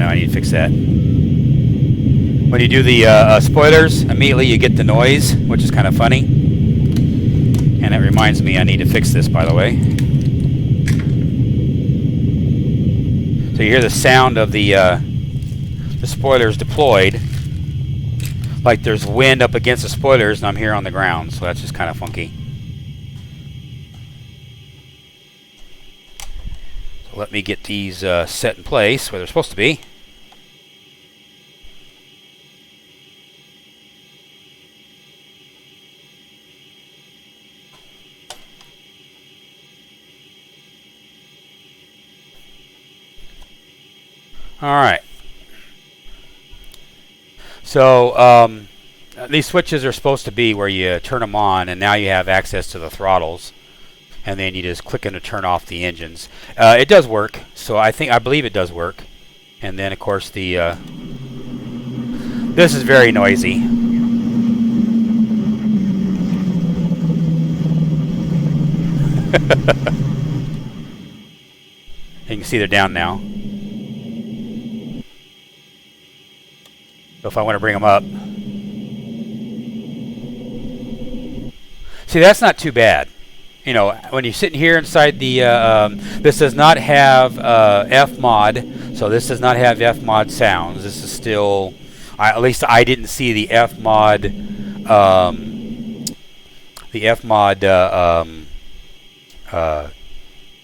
no, I need to fix that. When you do the spoilers, immediately you get the noise, which is kind of funny. And that reminds me, I need to fix this, by the way. So you hear the sound of the spoilers deployed, like there's wind up against the spoilers, and I'm here on the ground, so that's just kind of funky. let me get these set in place where they're supposed to be. Alright. So these switches are supposed to be where you turn them on, and now you have access to the throttles, and then you just click in to turn off the engines. It does work, so I believe it does work. And then of course the this is very noisy. You can see they're down now. So if I want to bring them up, see, that's not too bad. You know, when you're sitting here inside the, this does not have F-mod, so this does not have F-mod sounds. This is still, at least I didn't see the F-mod,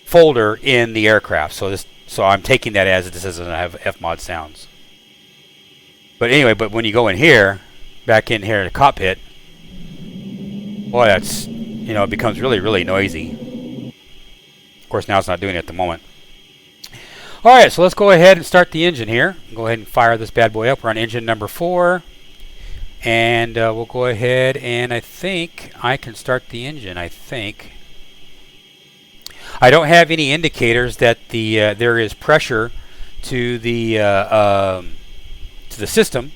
folder in the aircraft. So I'm taking that as this doesn't have F-mod sounds. But anyway, when you go in here, back in here in the cockpit, boy, that's, you know, it becomes really, really noisy. Of course, now it's not doing it at the moment. All right, so let's go ahead and start the engine here. Go ahead and fire this bad boy up. We're on engine number 4. And we'll go ahead and I think I can start the engine, I think. I don't have any indicators that there is pressure to the system,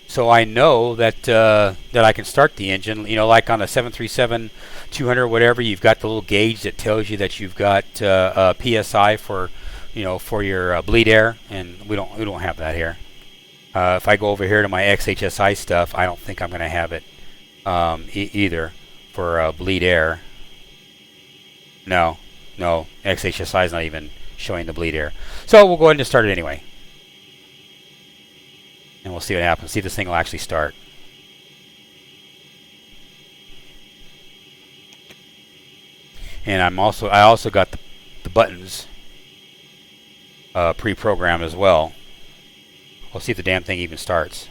so I know that that I can start the engine. You know, like on a 737-200, whatever, you've got the little gauge that tells you that you've got PSI for, you know, for your bleed air, and we don't have that here. If I go over here to my XHSI stuff, I don't think I'm going to have it either for bleed air. No, XHSI is not even showing the bleed air. So we'll go ahead and start it anyway. And we'll see what happens. See if this thing will actually start. And I also got the buttons pre-programmed as well. We'll see if the damn thing even starts.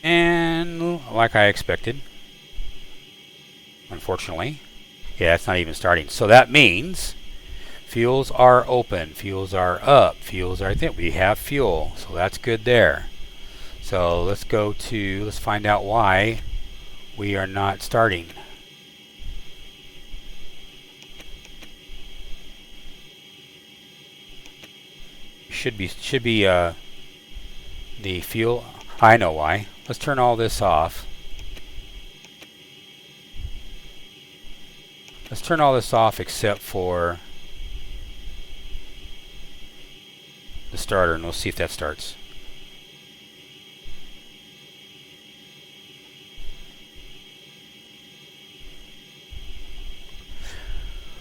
And like I expected, unfortunately, yeah, it's not even starting. So that means fuels are open, fuels are up, fuels are, I think we have fuel, so that's good there. So let's find out why we are not starting. Should be the fuel. I know why. Let's turn all this off. Let's turn all this off except for the starter, and we'll see if that starts.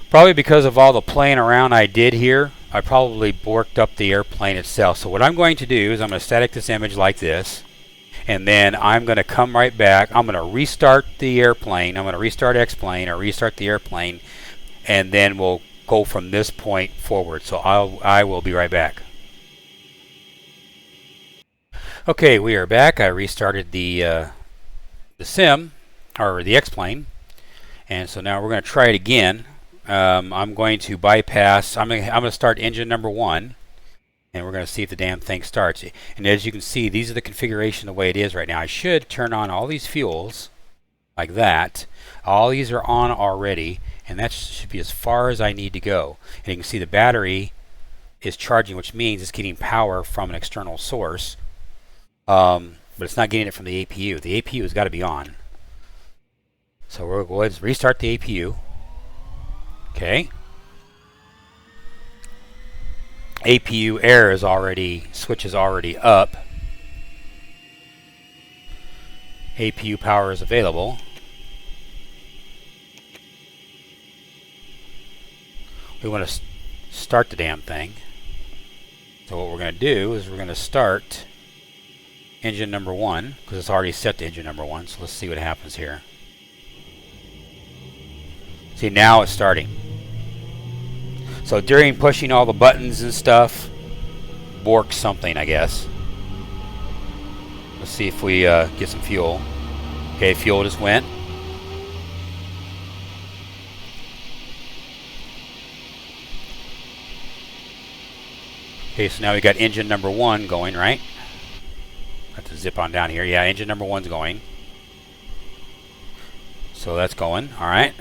Probably because of all the playing around I did here, I probably worked up the airplane itself. So what I'm going to do is I'm going to static this image like this, and then I'm going to come right back. I'm going to restart the airplane. I'm going to restart X-plane or restart the airplane, and then we'll go from this point forward. So I will be right back. Okay, we are back. I restarted the sim, or the X-plane, and so now we're going to try it again. I'm going to bypass. I'm going to start engine number 1, and we're going to see if the damn thing starts. And as you can see, these are the configuration the way it is right now. I should turn on all these fuels like that. All these are on already, and that should be as far as I need to go. And you can see the battery is charging, which means it's getting power from an external source, but it's not getting it from the APU. The APU has got to be on. So we'll go ahead and restart the APU. Okay. APU air is already, switch is already up. APU power is available. We want to start the damn thing. So what we're going to do is we're going to start engine number 1 because it's already set to engine number 1. So let's see what happens here. See, now it's starting. So during pushing all the buttons and stuff, borked something, I guess. Let's see if we get some fuel. Okay, fuel just went. Okay, so now we got engine number 1 going, right? I have to zip on down here. Yeah, engine number 1's going. So that's going, all right.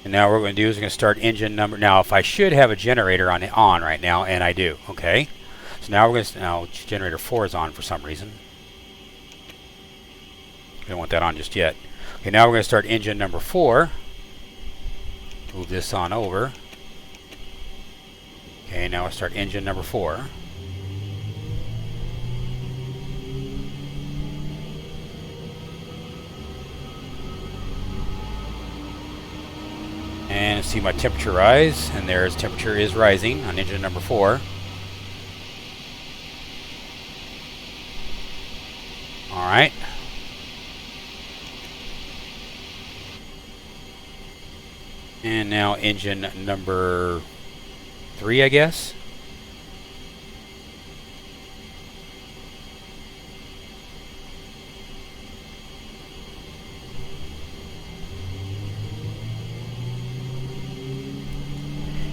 And now what we're going to do is we're going to start engine number. Now, if I should have a generator on right now, and I do, okay. So now we're going to. Now generator 4 is on for some reason. I don't want that on just yet. Okay, now we're going to start engine number 4. Move this on over. Okay, now we'll start engine number 4. And see my temperature rise, and there's temperature is rising on engine number 4. All right. And now engine number 3, I guess.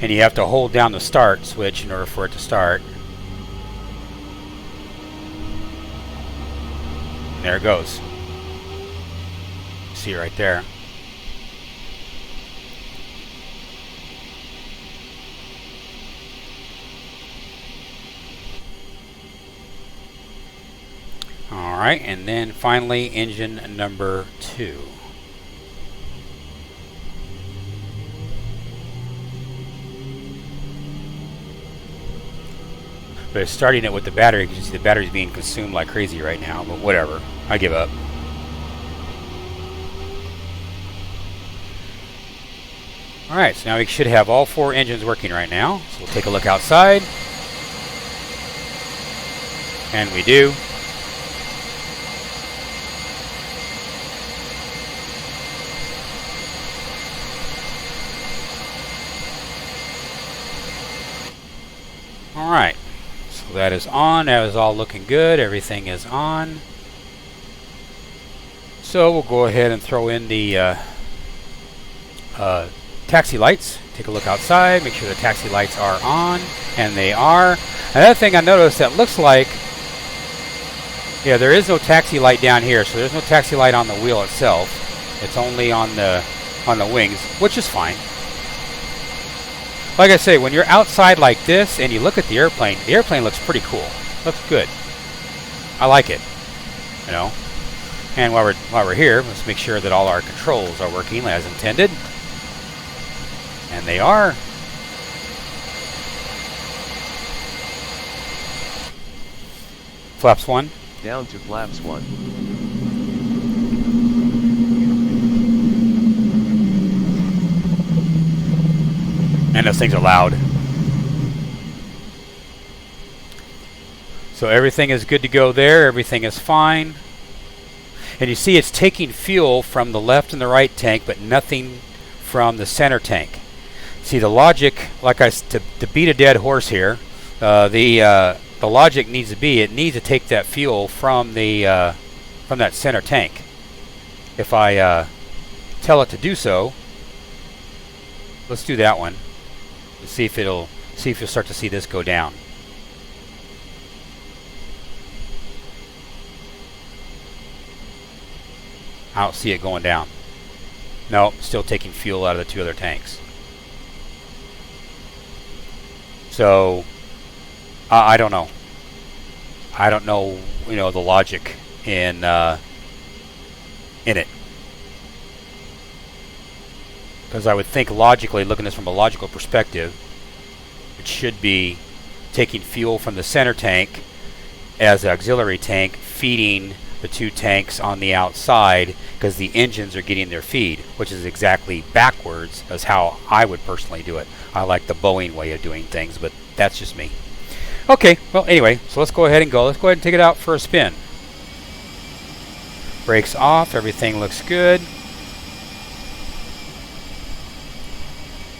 And you have to hold down the start switch in order for it to start. And there it goes. See it right there. Alright, and then finally engine number 2. But it's starting it with the battery, because you see the battery's being consumed like crazy right now, but whatever. I give up. Alright, so now we should have all 4 engines working right now. So we'll take a look outside. And we do. Alright. So that is on. That is all looking good. Everything is on. So we'll go ahead and throw in the taxi lights. Take a look outside. Make sure the taxi lights are on. And they are. Another thing I noticed that looks like, yeah, there is no taxi light down here. So there's no taxi light on the wheel itself. It's only on the wings, which is fine. Like I say, when you're outside like this and you look at the airplane looks pretty cool. Looks good. I like it. You know. And while we're here, let's make sure that all our controls are working as intended. And they are. Flaps 1. Down to flaps 1. And those things are loud. So everything is good to go there. Everything is fine. And you see it's taking fuel from the left and the right tank, but nothing from the center tank. See the logic, like to beat a dead horse here, the logic needs to be, it needs to take that fuel from that center tank. If I tell it to do so, let's do that one. Let's see if you'll start to see this go down. I don't see it going down. No, still taking fuel out of the 2 other tanks. So I don't know. I don't know, you know, the logic in it. Because I would think logically, looking at this from a logical perspective, it should be taking fuel from the center tank as an auxiliary tank, feeding the 2 tanks on the outside, because the engines are getting their feed, which is exactly backwards as how I would personally do it. I like the Boeing way of doing things, but that's just me. Okay, well, anyway, so let's go ahead and go. Let's go ahead and take it out for a spin. Brakes off. Everything looks good.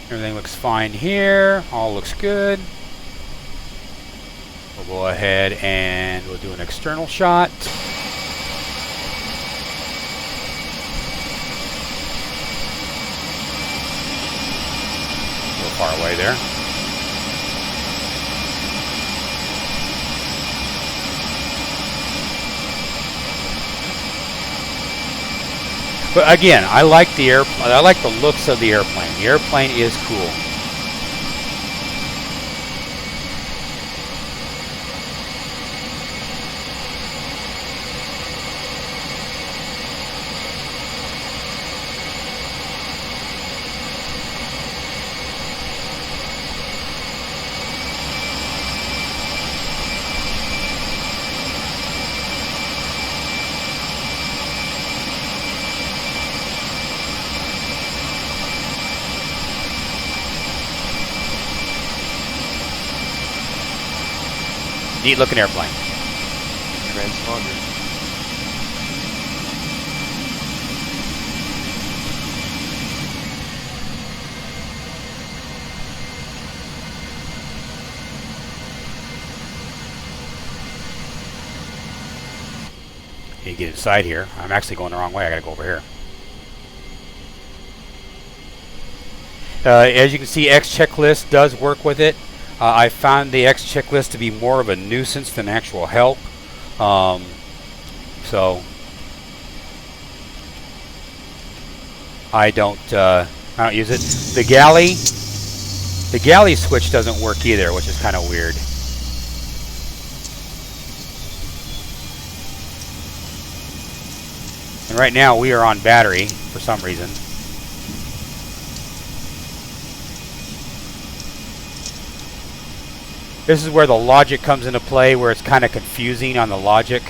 Everything looks fine here. All looks good. We'll go ahead and we'll do an external shot. A little far away there. But again, I like the airplane. I like the looks of the airplane. The airplane is cool. Neat looking airplane. Transponder. You get inside here. I'm actually going the wrong way. I gotta go over here. As you can see, X checklist does work with it. I found the X checklist to be more of a nuisance than actual help. So I don't use it. The galley switch doesn't work either, which is kind of weird. And right now we are on battery for some reason. This is where the logic comes into play, where it's kind of confusing on the logic.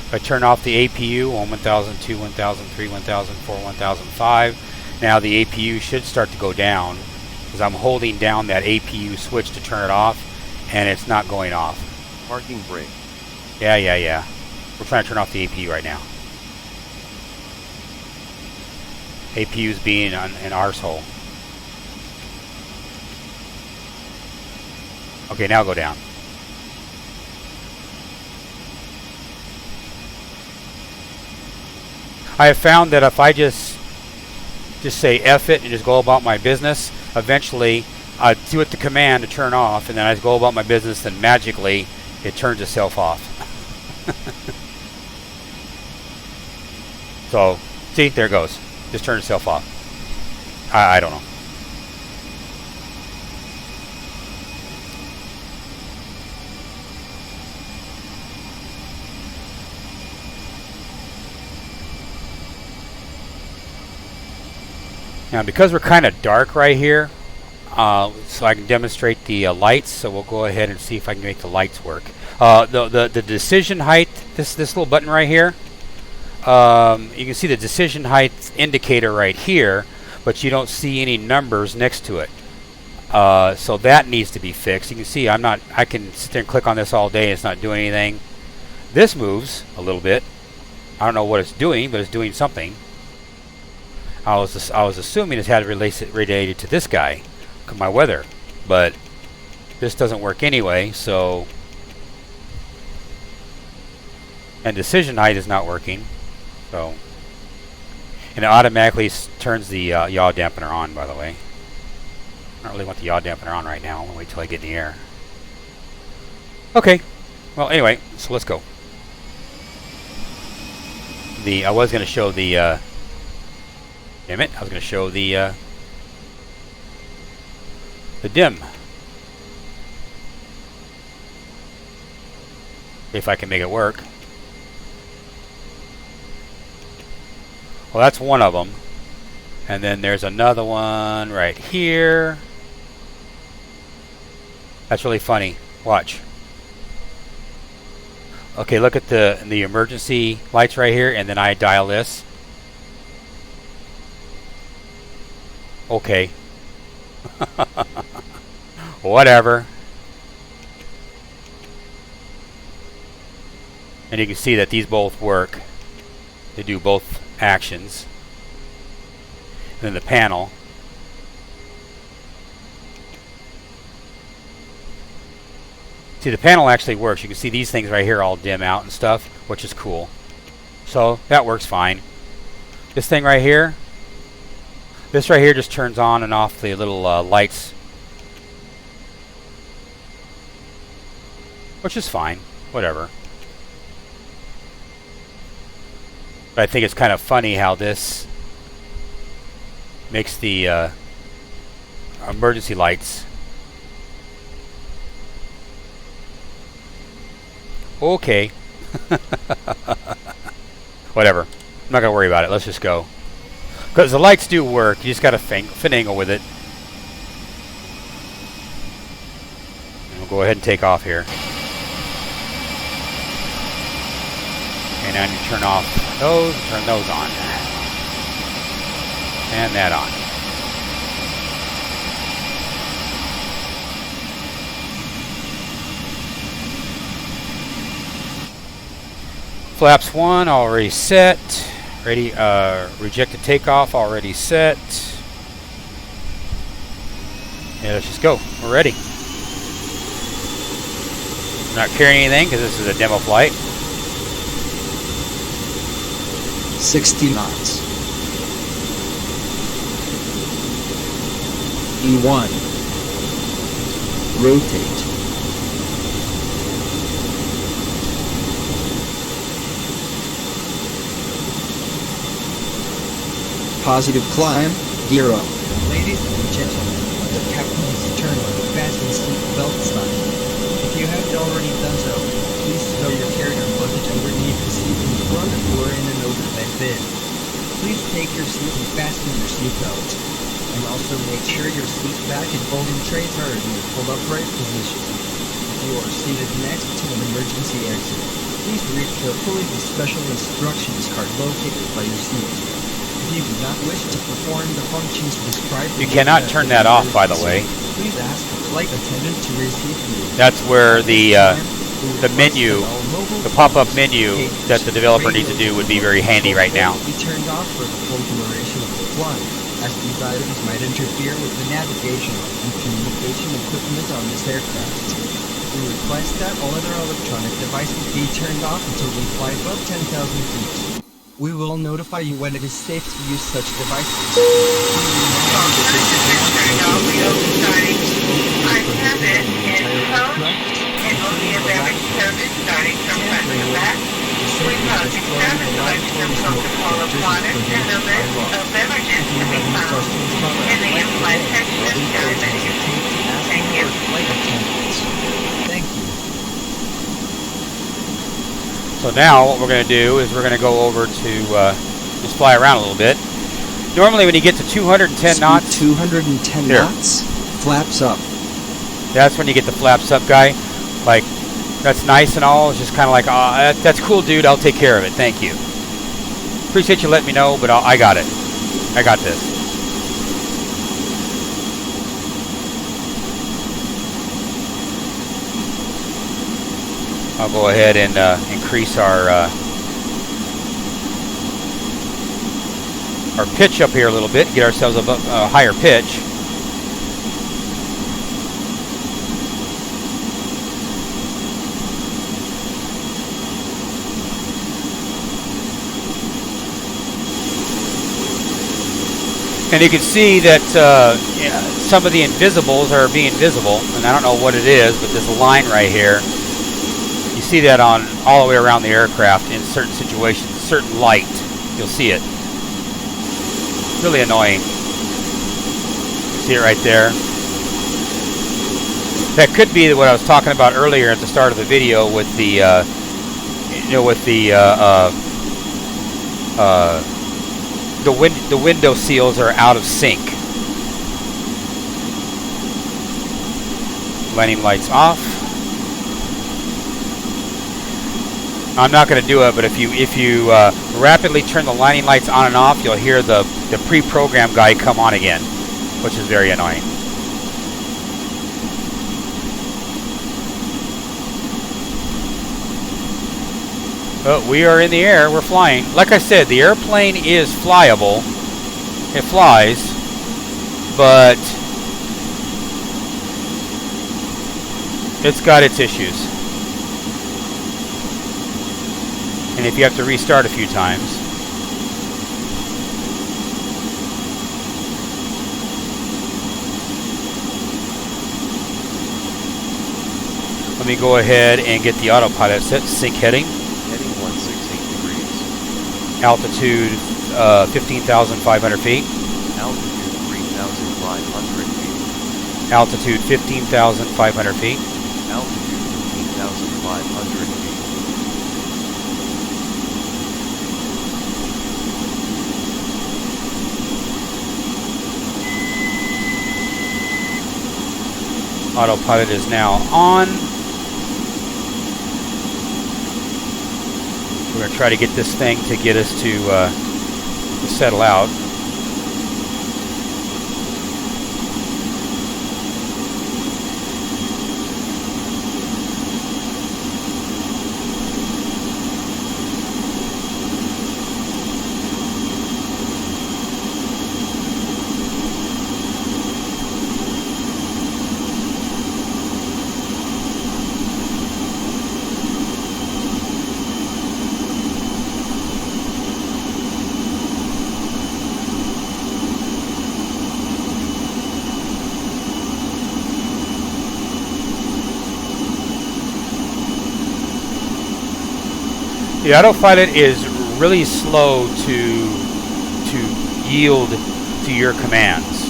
If I turn off the APU on 1002, 1003, 1004, 1005, now the APU should start to go down because I'm holding down that APU switch to turn it off, and it's not going off. Parking brake. Yeah. We're trying to turn off the APU right now. APU's being an arsehole. Okay, now go down. I have found that if I just say F it and just go about my business, eventually I do it the command to turn off, and then I go about my business, and magically it turns itself off. So, see, there it goes. Just turn itself off. I don't know. Now, because we're kind of dark right here, so I can demonstrate the lights. So we'll go ahead and see if I can make the lights work. The decision height, this little button right here. You can see the decision height indicator right here, but you don't see any numbers next to it. So that needs to be fixed. You can see I can sit there and click on this all day and it's not doing anything. This moves a little bit. I don't know what it's doing, but it's doing something. I was assuming it had related to this guy, my weather, but this doesn't work anyway, so, and decision height is not working. So, and it automatically turns the yaw dampener on, by the way. I don't really want the yaw dampener on right now. I'm going to wait till I get in the air. Okay. Well, anyway, so let's go. I was going to show the... damn it. I was going to show the dim. If I can make it work. Well, that's one of them. And then there's another one right here. That's really funny. Watch. Okay, look at the emergency lights right here, and then I dial this. Okay. Whatever. And you can see that these both work. They do both actions. And then the panel. See, the panel actually works. You can see these things right here all dim out and stuff, which is cool. So that works fine. This thing right here, this right here just turns on and off the little lights, which is fine. Whatever. But I think it's kind of funny how this makes the emergency lights. Okay. Whatever. I'm not going to worry about it. Let's just go. Because the lights do work. You just got to finagle with it. And we'll go ahead and take off here. And then you turn off those, turn those on. And that on. Flaps 1 already set. Ready, rejected takeoff already set. Yeah, let's just go. We're ready. I'm not carrying anything because this is a demo flight. 60 knots. E1. Rotate. Positive climb, gear up. Ladies and gentlemen, the captain has turned on the fasten seat belt sign. If you haven't already done so, please stow your carry-on luggage underneath the seat in front or in an overhead bin. Please take your seat and fasten your seatbelt. And also make sure your seat back and folding trays are in the full upright position. If you are seated next to an emergency exit, please read carefully the special instructions card located by your seat. If you do not wish to perform the functions described, You cannot turn that off, by the way. Please ask the flight attendant to receive you. That's where the menu, the pop-up menu that the developer needs to do would be very handy right now. Be turned off for the full duration of the flight, as these items might interfere with the navigation and communication equipment on this aircraft. We request that all other electronic devices be turned off until we fly above 10,000 feet. We will notify you when it is safe to use such devices. Thank you. So now what we're going to do is we're going to go over to just fly around a little bit. Normally when you get to 210 knots, 210 Here. knots. Flaps up. that's when you get the flaps up guy. Like, that's nice and all. It's just kind of like, that's cool, dude. I'll take care of it. Thank you. Appreciate you letting me know, but I got it. I got this. I'll go ahead and increase our pitch up here a little bit, get ourselves a higher pitch. And you can see that some of the invisibles are being visible, and I don't know what it is, but this line right here, you see that on all the way around the aircraft in certain situations, certain light, you'll see it. Really annoying. See it right there. That could be what I was talking about earlier at the start of the video with the, the window seals are out of sync. Landing lights off. I'm not going to do it, but if you rapidly turn the landing lights on and off, you'll hear the pre-programmed guy come on again, which is very annoying. But we are in the air. We're flying. Like I said, the airplane is flyable. It flies, but it's got its issues. And if you have to restart a few times. Let me go ahead and get the autopilot set. Sync heading. Heading 168 degrees. Altitude 15,500 feet. Altitude 3,500 feet. Altitude 15,500 feet. Altitude 15,500 feet. Autopilot is now on. We're going to try to get this thing to get us to settle out. The autopilot is really slow to yield to your commands,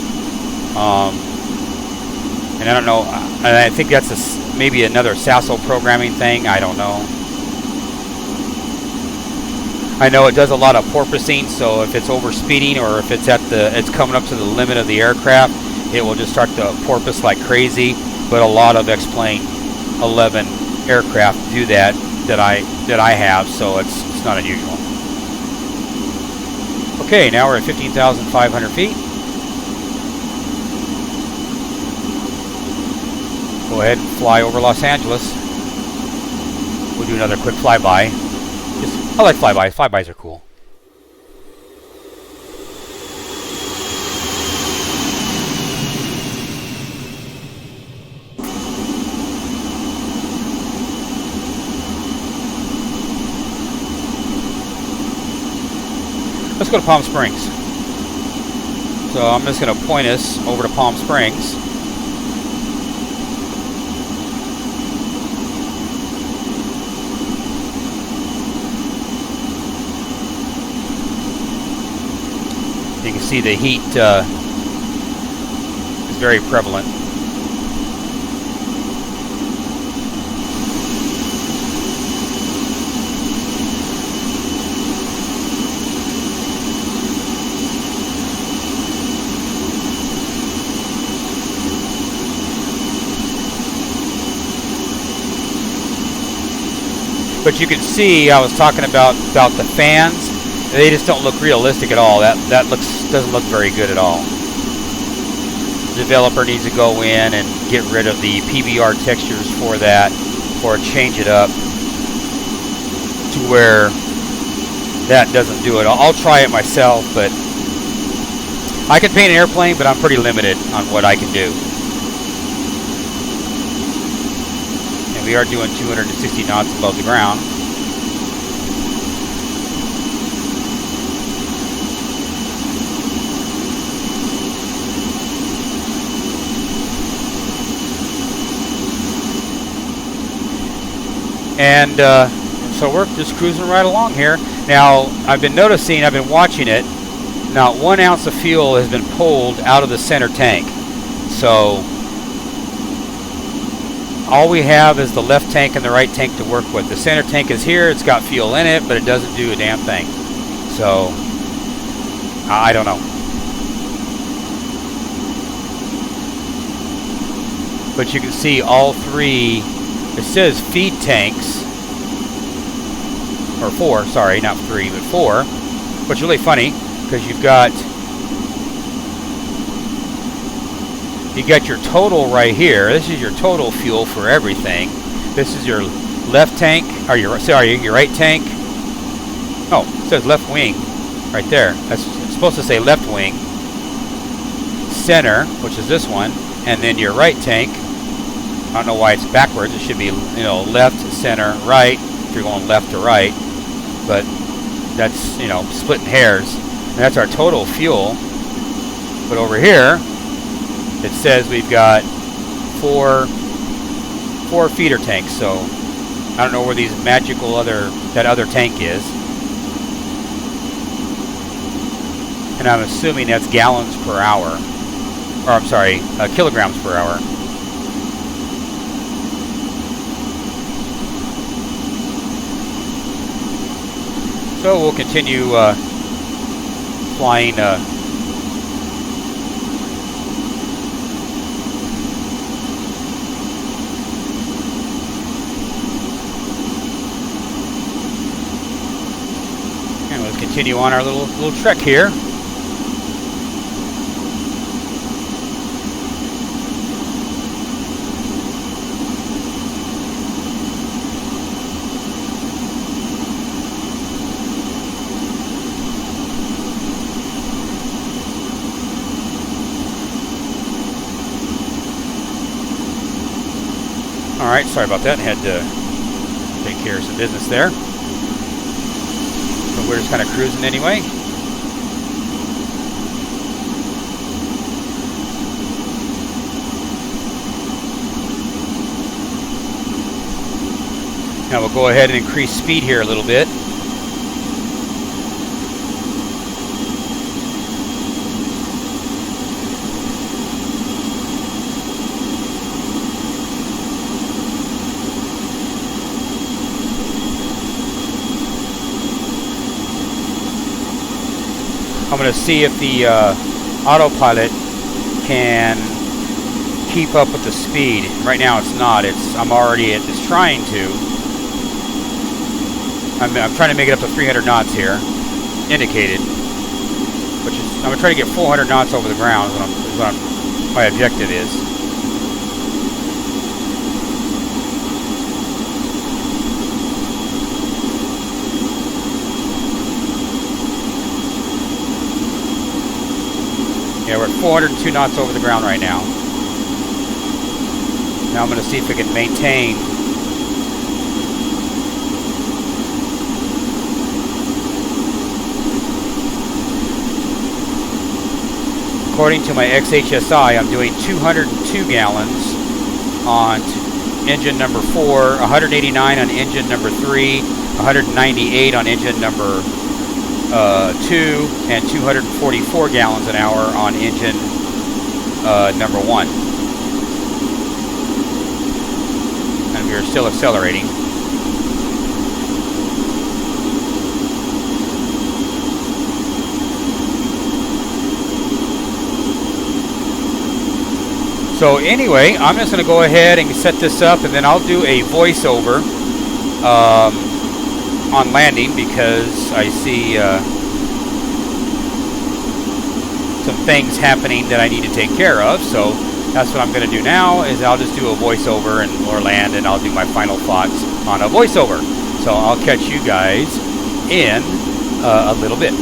and I don't know. And I think that's maybe another SASO programming thing. I don't know. I know it does a lot of porpoising, so if it's overspeeding or if it's coming up to the limit of the aircraft, it will just start to porpoise like crazy. But a lot of X-Plane 11 aircraft do that I have, so it's not unusual. Okay, now we're at 15,500 feet. Go ahead and fly over Los Angeles. We'll do another quick flyby. I like flybys. Flybys are cool. Let's go to Palm Springs. So I'm just going to point us over to Palm Springs. You can see the heat is very prevalent. But you can see, I was talking about the fans. They just don't look realistic at all. That doesn't look very good at all. The developer needs to go in and get rid of the PBR textures for that, or change it up to where that doesn't do it. I'll try it myself, but I can paint an airplane, but I'm pretty limited on what I can do. We are doing 260 knots above the ground. And so we're just cruising right along here. Now, I've been watching it. Not 1 ounce of fuel has been pulled out of the center tank. So all we have is the left tank and the right tank to work with. The center tank is here. It's got fuel in it, but it doesn't do a damn thing. So I don't know. But you can see all three. It says feed tanks, or 4. Sorry, not 3, but 4. Which is really funny because you got your total right here. This is your total fuel for everything. This is your left tank, or your right tank, Oh, it says left wing right there. That's supposed to say left wing. Center, which is this one, and then your right tank. I don't know why it's backwards. It should be, you know, left, center, right, if you're going left to right. But that's, you know, splitting hairs. And that's our total fuel. But over here, it says we've got four feeder tanks. So I don't know where these magical that other tank is. And I'm assuming that's gallons per hour. Or I'm sorry, kilograms per hour. So we'll continue flying and we'll continue on our little trek here. Alright, sorry about that. I had to take care of some business there. But we're just kind of cruising anyway. Now we'll go ahead and increase speed here a little bit. I'm going to see if the autopilot can keep up with the speed. Right now it's not. It's trying to. I'm trying to make it up to 300 knots here, indicated. Which is, I'm going to try to get 400 knots over the ground. Is what my objective is. Yeah, we're at 402 knots over the ground right now. Now I'm going to see if we can maintain. According to my XHSI, I'm doing 202 gallons on engine number 4, 189 on engine number 3, 198 on engine number 2, and 244 gallons an hour on engine number 1. And we are still accelerating. So anyway, I'm just going to go ahead and set this up, and then I'll do a voiceover on landing, because I see some things happening that I need to take care of. So that's what I'm going to do now, is I'll just do a voiceover and or land, and I'll do my final thoughts on a voiceover. So I'll catch you guys in a little bit.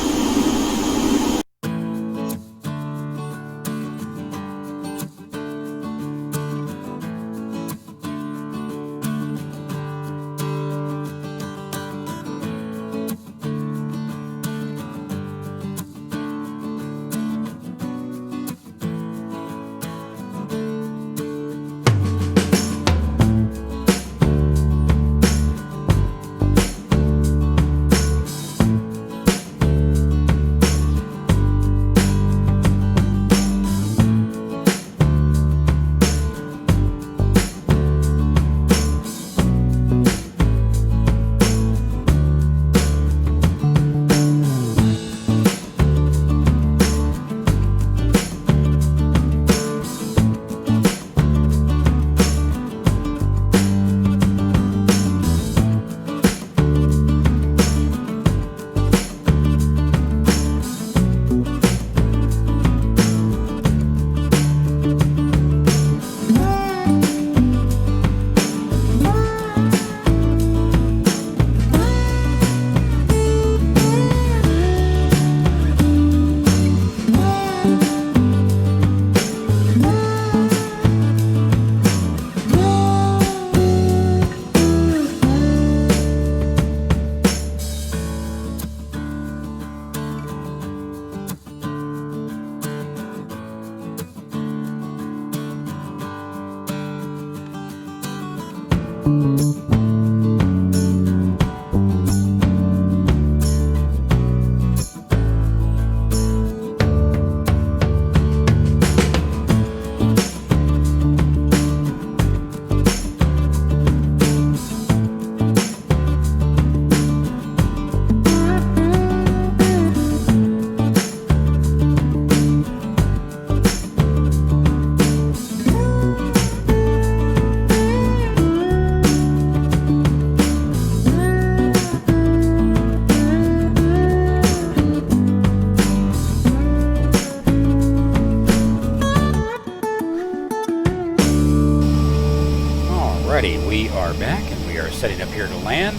We are back and we are setting up here to land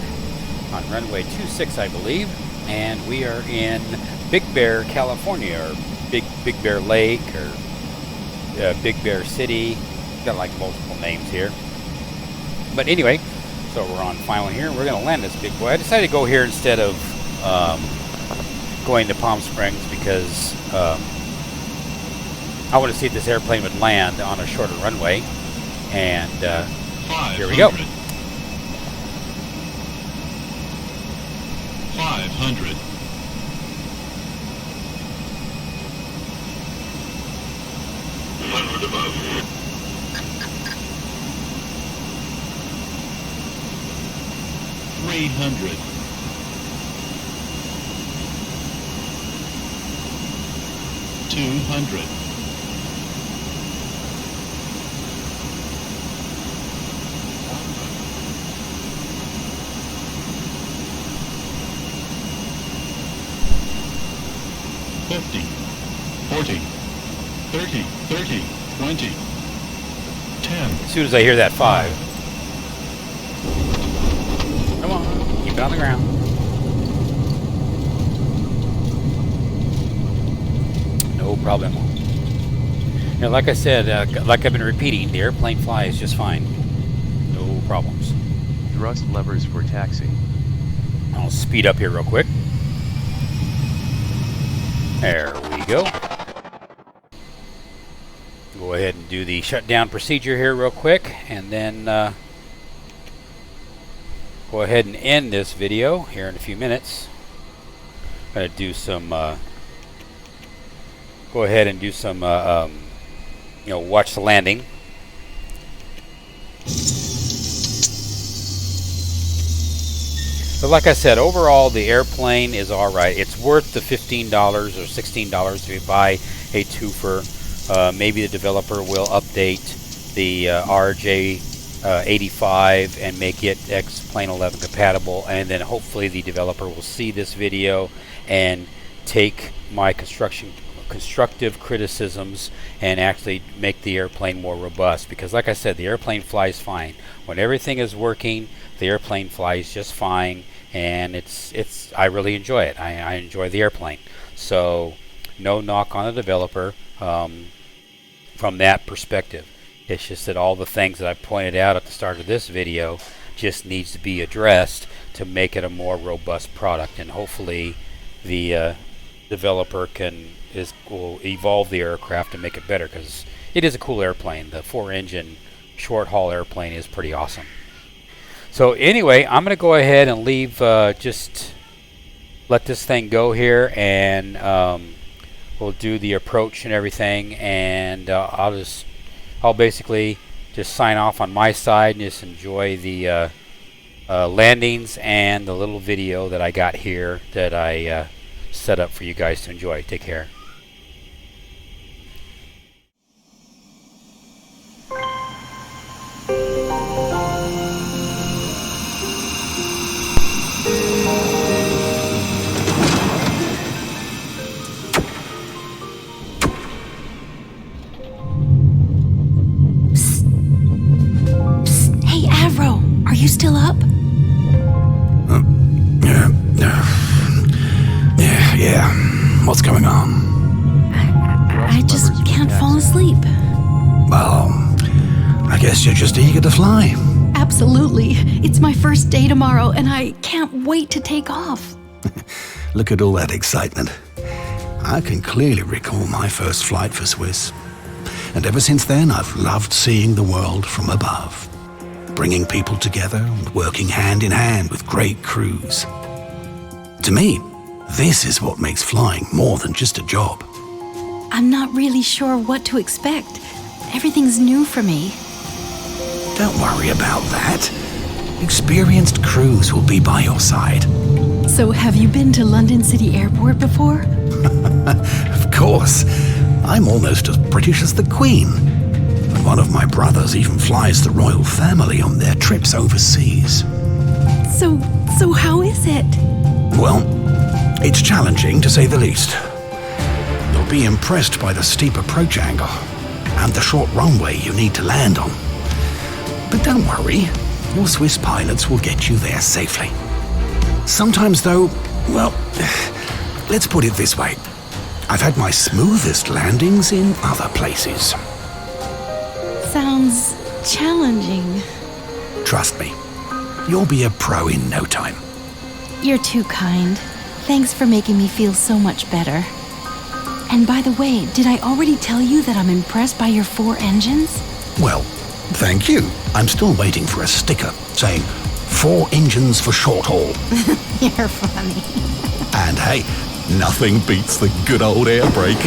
on runway 26, I believe, and we are in Big Bear, California, or Big Bear Lake, or Big Bear City. Got like multiple names here, but anyway, so we're on final here. We're going to land this big boy. I decided to go here instead of going to Palm Springs because I want to see if this airplane would land on a shorter runway, and here we go. 500. 100 above. 300. 200. 50, 40, 30, 30, 20, 10. As soon as I hear that 5. Come on, keep it on the ground. No problem. Now, like I said, like I've been repeating, the airplane flies just fine. No problems. Thrust levers for taxi. I'll speed up here real quick. There we go. Go ahead and do the shutdown procedure here real quick, and then go ahead and end this video here in a few minutes. I'm going to do some, go ahead and do some, you know, watch the landing. But like I said, overall the airplane is alright. It's worth the $15 or $16 if you buy a twofer. Maybe the developer will update the RJ100 and make it X-Plane 11 compatible, and then hopefully the developer will see this video and take my constructive criticisms and actually make the airplane more robust, because like I said, the airplane flies fine. When everything is working, the airplane flies just fine, and I really enjoy it. I enjoy the airplane. So no knock on the developer from that perspective. It's just that all the things that I pointed out at the start of this video just needs to be addressed to make it a more robust product, and hopefully the developer will evolve the aircraft and make it better, because it is a cool airplane. The 4-engine short-haul airplane is pretty awesome. So anyway, I'm going to go ahead and leave, just let this thing go here, and we'll do the approach and everything, and I'll basically just sign off on my side and just enjoy the landings and the little video that I got here that I set up for you guys to enjoy. Take care. Hey, Avro, are you still up? Yeah. What's going on? I just can't fall asleep. Well, I guess you're just eager to fly. Absolutely. It's my first day tomorrow, and I can't wait to take off. Look at all that excitement. I can clearly recall my first flight for Swiss. And ever since then, I've loved seeing the world from above. bringing people together and working hand in hand with great crews. To me, this is what makes flying more than just a job. I'm not really sure what to expect. Everything's new for me. Don't worry about that. Experienced crews will be by your side. So, have you been to London City Airport before? Of course. I'm almost as British as the Queen. And one of my brothers even flies the royal family on their trips overseas. So how is it? Well, it's challenging to say the least. You'll be impressed by the steep approach angle and the short runway you need to land on. But don't worry, your Swiss pilots will get you there safely. Sometimes though, well, let's put it this way. I've had my smoothest landings in other places. Sounds challenging. Trust me, you'll be a pro in no time. You're too kind. Thanks for making me feel so much better. And by the way, did I already tell you that I'm impressed by your 4 engines? Well, thank you. I'm still waiting for a sticker saying 4 engines for short haul. You're funny. And hey, nothing beats the good old air brake.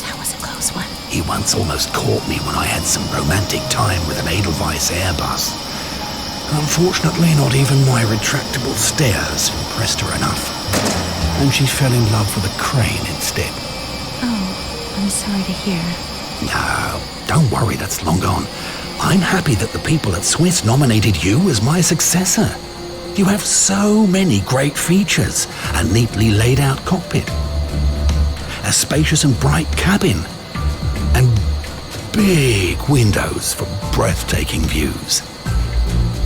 That was a close one. He once almost caught me when I had some romantic time with an Edelweiss Airbus. Unfortunately, not even my retractable stairs impressed her enough. And she fell in love with a crane instead. Oh, I'm sorry to hear. No, don't worry, that's long gone. I'm happy that the people at Swiss nominated you as my successor. You have so many great features. A neatly laid out cockpit, a spacious and bright cabin, and big windows for breathtaking views.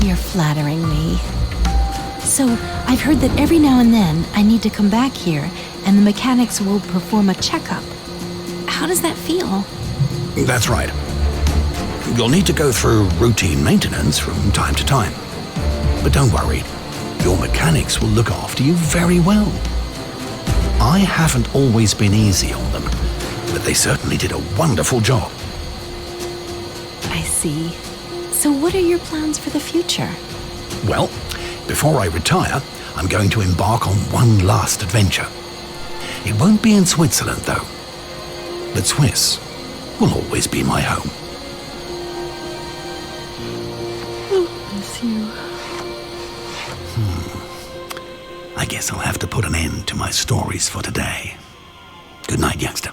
You're flattering me. So, I've heard that every now and then I need to come back here and the mechanics will perform a checkup. How does that feel? That's right. You'll need to go through routine maintenance from time to time. But don't worry, your mechanics will look after you very well. I haven't always been easy on them, but they certainly did a wonderful job. I see. So what are your plans for the future? Well, before I retire, I'm going to embark on one last adventure. It won't be in Switzerland, though. But Swiss will always be my home. Bless you. I guess I'll have to put an end to my stories for today. Good night, youngster.